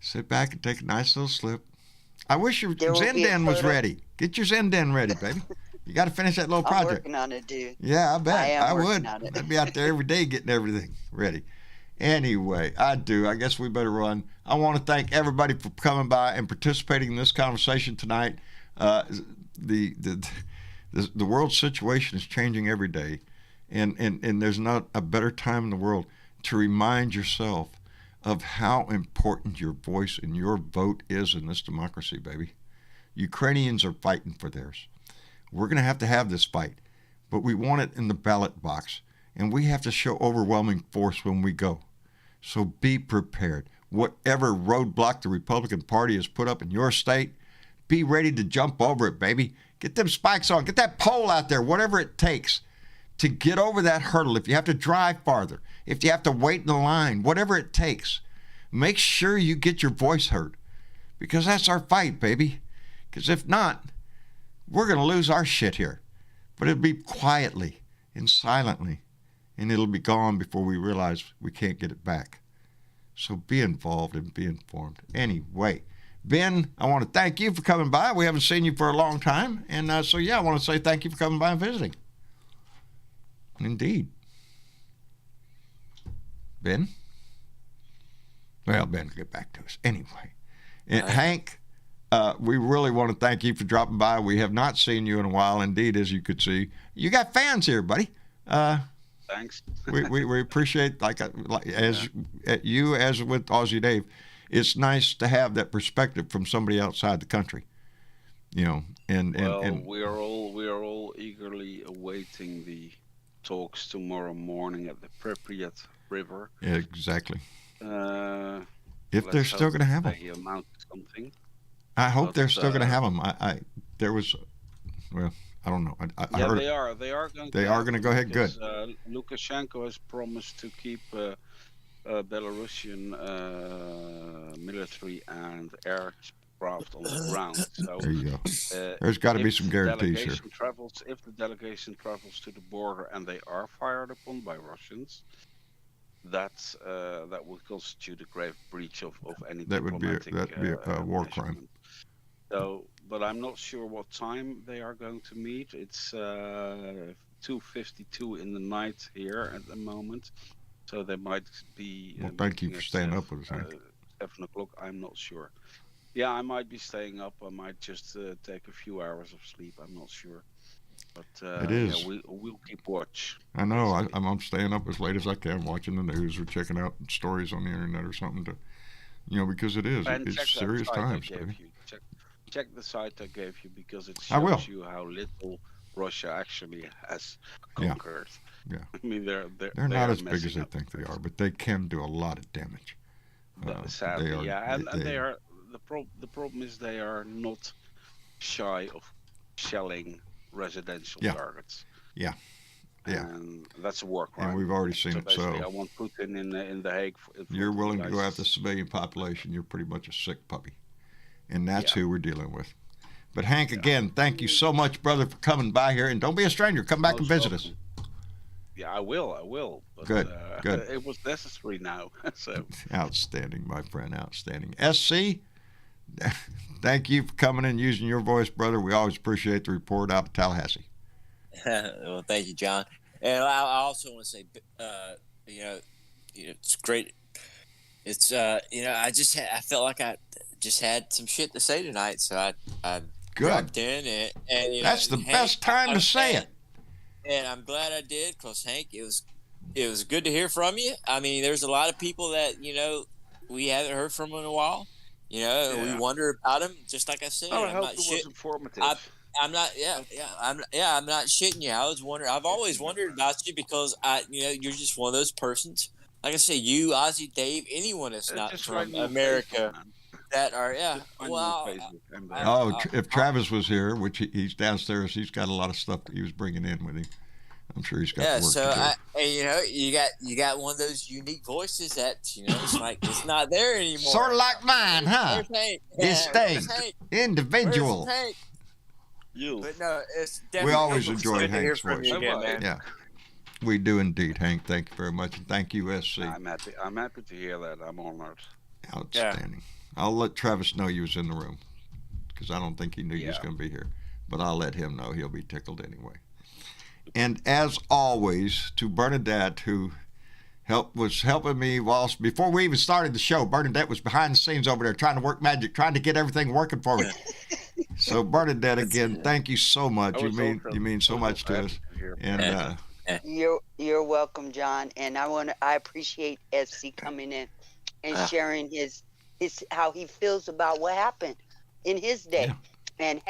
sit back and take a nice little slip. I wish your There will be a Zen was photo. ready. Get your Zen ready, baby. You got to finish that little I'm project. working on it, dude. Yeah, I bet. I am I working would. on it. I'd be out there every day getting everything ready. Anyway, I do. I guess we better run. I want to thank everybody for coming by and participating in this conversation tonight. The world situation is changing every day, and there's not a better time in the world to remind yourself of how important your voice and your vote is in this democracy, baby. Ukrainians are fighting for theirs. We're going to have this fight, but we want it in the ballot box, and we have to show overwhelming force when we go. So be prepared. Whatever roadblock the Republican Party has put up in your state, be ready to jump over it, baby. Get them spikes on. Get that pole out there, whatever it takes to get over that hurdle. If you have to drive farther, if you have to wait in the line, whatever it takes, make sure you get your voice heard, because that's our fight, baby. Because if not, we're going to lose our shit here. But it'll be quietly and silently, and it'll be gone before we realize we can't get it back. So be involved and be informed. Anyway, Ben, I want to thank you for coming by. We haven't seen you for a long time. And I want to say thank you for coming by and visiting. Indeed. Ben? Well, Ben will get back to us. Anyway, Hank, we really want to thank you for dropping by. We have not seen you in a while. Indeed, as you could see. You got fans here, buddy. Thanks. we appreciate, as with Aussie Dave, it's nice to have that perspective from somebody outside the country. And we are all eagerly awaiting the talks tomorrow morning at the Pripyat River. Yeah, exactly. If they're Let's still hope going to have them, they amount to something. I hope But, they're still going to have them. I don't know. I heard they are. They are going. They are going to go ahead. Good. Lukashenko has promised to keep Belarusian military and aircraft on the ground. So There you go. There's got to be some guarantees here. If the delegation travels to the border and they are fired upon by Russians, that would constitute a grave breach of any That would be diplomatic a war crime. measurement. So, but I'm not sure what time they are going to meet. It's 2:52 in the night here at the moment, so they might be. Well, thank you for staying up with us, Hank. 7 o'clock. I'm not sure. Yeah, I might be staying up. I might just take a few hours of sleep. I'm not sure. But It is. Yeah, we'll keep watch. I know. I'm staying up as late as I can, watching the news or checking out stories on the internet or something to, because it is. And check It's that serious site I times, gave baby. you. Check the site I gave you because it I will. shows you how little Russia actually has Yeah. conquered. Yeah. I mean, they're not as big as messing they up think they things. are, but they can do a lot of damage. Sadly, they are- yeah, and they- they are the problem is they are not shy of shelling residential Yeah. targets. Yeah. And that's a war crime. And we've already seen So it. basically, I So want Putin in the Hague. you're willing to go after the civilian population. You're pretty much a sick puppy. And that's who we're dealing with. But Hank, again, thank you so much, brother, for coming by here. And don't be a stranger. Come back and visit us. Yeah, I will. But, Good, good. It was necessary now. So Outstanding, my friend, outstanding. SC, thank you for coming in using your voice, brother. We always appreciate the report out of Tallahassee. Well, thank you, John. And I also want to say, it's great. It's I felt like I just had some shit to say tonight, so I dropped in and that's the best time to say it. And I'm glad I did, because Hank, it was good to hear from you. I mean, there's a lot of people that we haven't heard from in a while. We wonder about him. Just like I said, I hope it was informative. I'm not. I'm not shitting you. I've always wondered about you, because you're just one of those persons. Like I say, you, Ozzy, Dave, anyone that's not from America that are if Travis was here, which he's downstairs, he's got a lot of stuff that he was bringing in with him. I'm sure he's got work to do. you got one of those unique voices that it's like it's not there anymore. Sort of like mine, huh? Distinct, individual. But no, it's definitely. We always enjoy Hank's voice. Yeah. We do indeed, Hank. Thank you very much, and thank you, SC. I'm happy to hear that. I'm honored. Outstanding. I'll let Travis know you was in the room, because I don't think he knew you was going to be here. But I'll let him know. He'll be tickled anyway. And as always, to Bernadette, who was helping me before we even started the show. Bernadette was behind the scenes over there trying to work magic, trying to get everything working for me. So Bernadette, again, thank you so much. You mean so much to us. And you're welcome, John. And I appreciate SC coming in and sharing his how he feels about what happened in his day. Yeah. And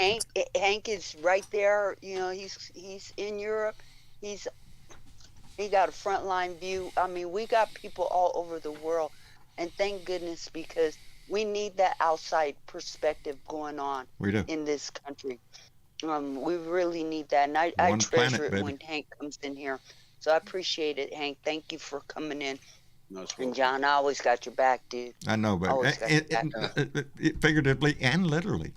Hank is right there. He's in Europe. He got a frontline view. I mean, we got people all over the world, and thank goodness, because we need that outside perspective going on in this country. We really need that, and I treasure it when Hank comes in here. So I appreciate it, Hank. Thank you for coming in. And John, I always got your back, dude. I know, but figuratively and literally.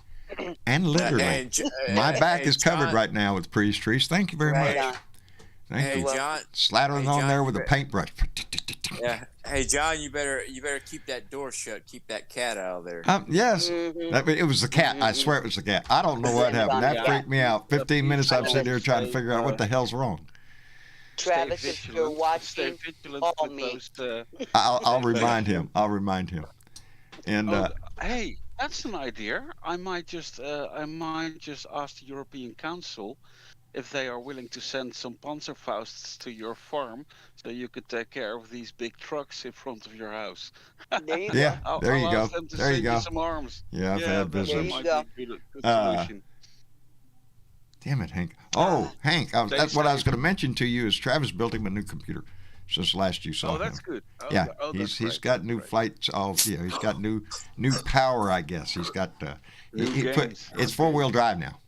And literally. My back is covered right now with Priest trees. Thank you very much. Thank you. John. Slathering on there with a paintbrush. Yeah. Hey, John, you better keep that door shut. Keep that cat out of there. Yes. It was the cat. I swear it was the cat. I don't know what happened. That freaked me out. 15 minutes I'm sitting here trying to figure out what the hell's wrong. Travis, if you're watching, call me. I'll remind him. And hey, that's an idea. I might just ask the European Council if they are willing to send some Panzerfausts to your farm, so you could take care of these big trucks in front of your house. There you go. There you go. There you go. Some arms. Yeah, I've had business. There you go. Good solution. Damn it, Hank. Oh, Hank, that's what I was going to mention to you is Travis built him a new computer since last you saw him. Oh, that's good. He's got new flights. He's got new power, I guess. He's got it's 4-wheel drive now.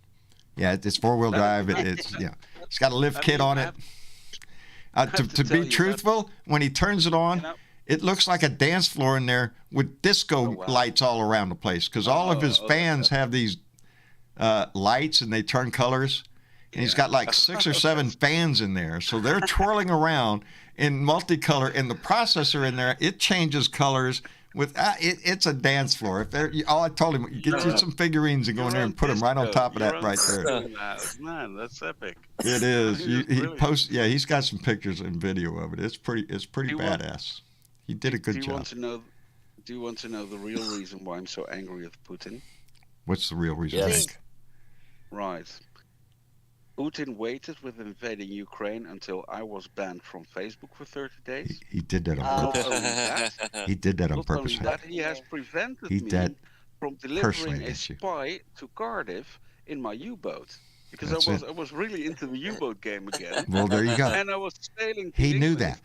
Yeah, it's 4-wheel drive. It's got a lift kit on it. To be truthful, when he turns it on, it looks like a dance floor in there with disco lights all around the place, because all of his fans have these lights and they turn colors, and he's got like 6 or 7 fans in there, so they're twirling around in multicolor, and the processor in there, it changes colors with it's a dance floor. I told him, get you some figurines and go in there and put them right on top of that right there. Man, that's epic. It is. He's got some pictures and video of it. It's pretty badass. He did a good job. Do you want to know the real reason why I'm so angry with Putin? What's the real reason? Yes. Right. Putin waited with invading Ukraine until I was banned from Facebook for 30 days. He did that on purpose. He did that on purpose. Not only that, he has prevented me from delivering a spy to Cardiff in my U-boat. Because I was really into the U-boat game again. Well, there you go. And I was sailing to He knew England. that.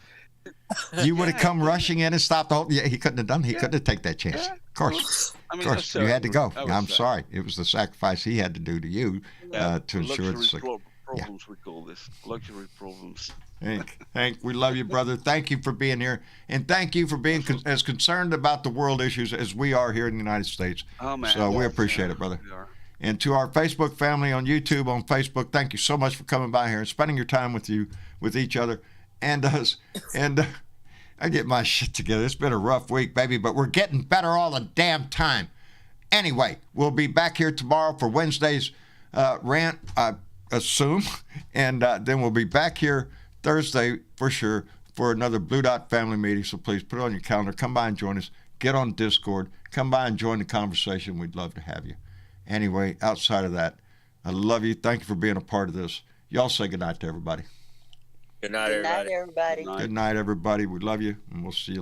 You would have come rushing in and stopped the whole... Yeah, he couldn't have done it. He couldn't have taken that chance. Of course. Of course. You had to go. I'm sorry. It was the sacrifice he had to do to you to ensure the... Problems, we call this. Luxury problems. Hank, we love you, brother. Thank you for being here. And thank you for being as concerned about the world issues as we are here in the United States. Oh, man. So we appreciate it, brother. And to our Facebook family on YouTube, on Facebook, thank you so much for coming by here and spending your time with each other. and I get my shit together. It's been a rough week, baby, but we're getting better all the damn time. Anyway, we'll be back here tomorrow for Wednesday's rant, I assume, and then we'll be back here Thursday for sure for another Blue Dot family meeting. So please put it on your calendar. Come by and join us. Get on Discord. Come by and join the conversation. We'd love to have you. Anyway, outside of that, I love you. Thank you for being a part of this. Y'all say goodnight to everybody. Good night, Good night, everybody. everybody. Good night, everybody. We love you, and we'll see you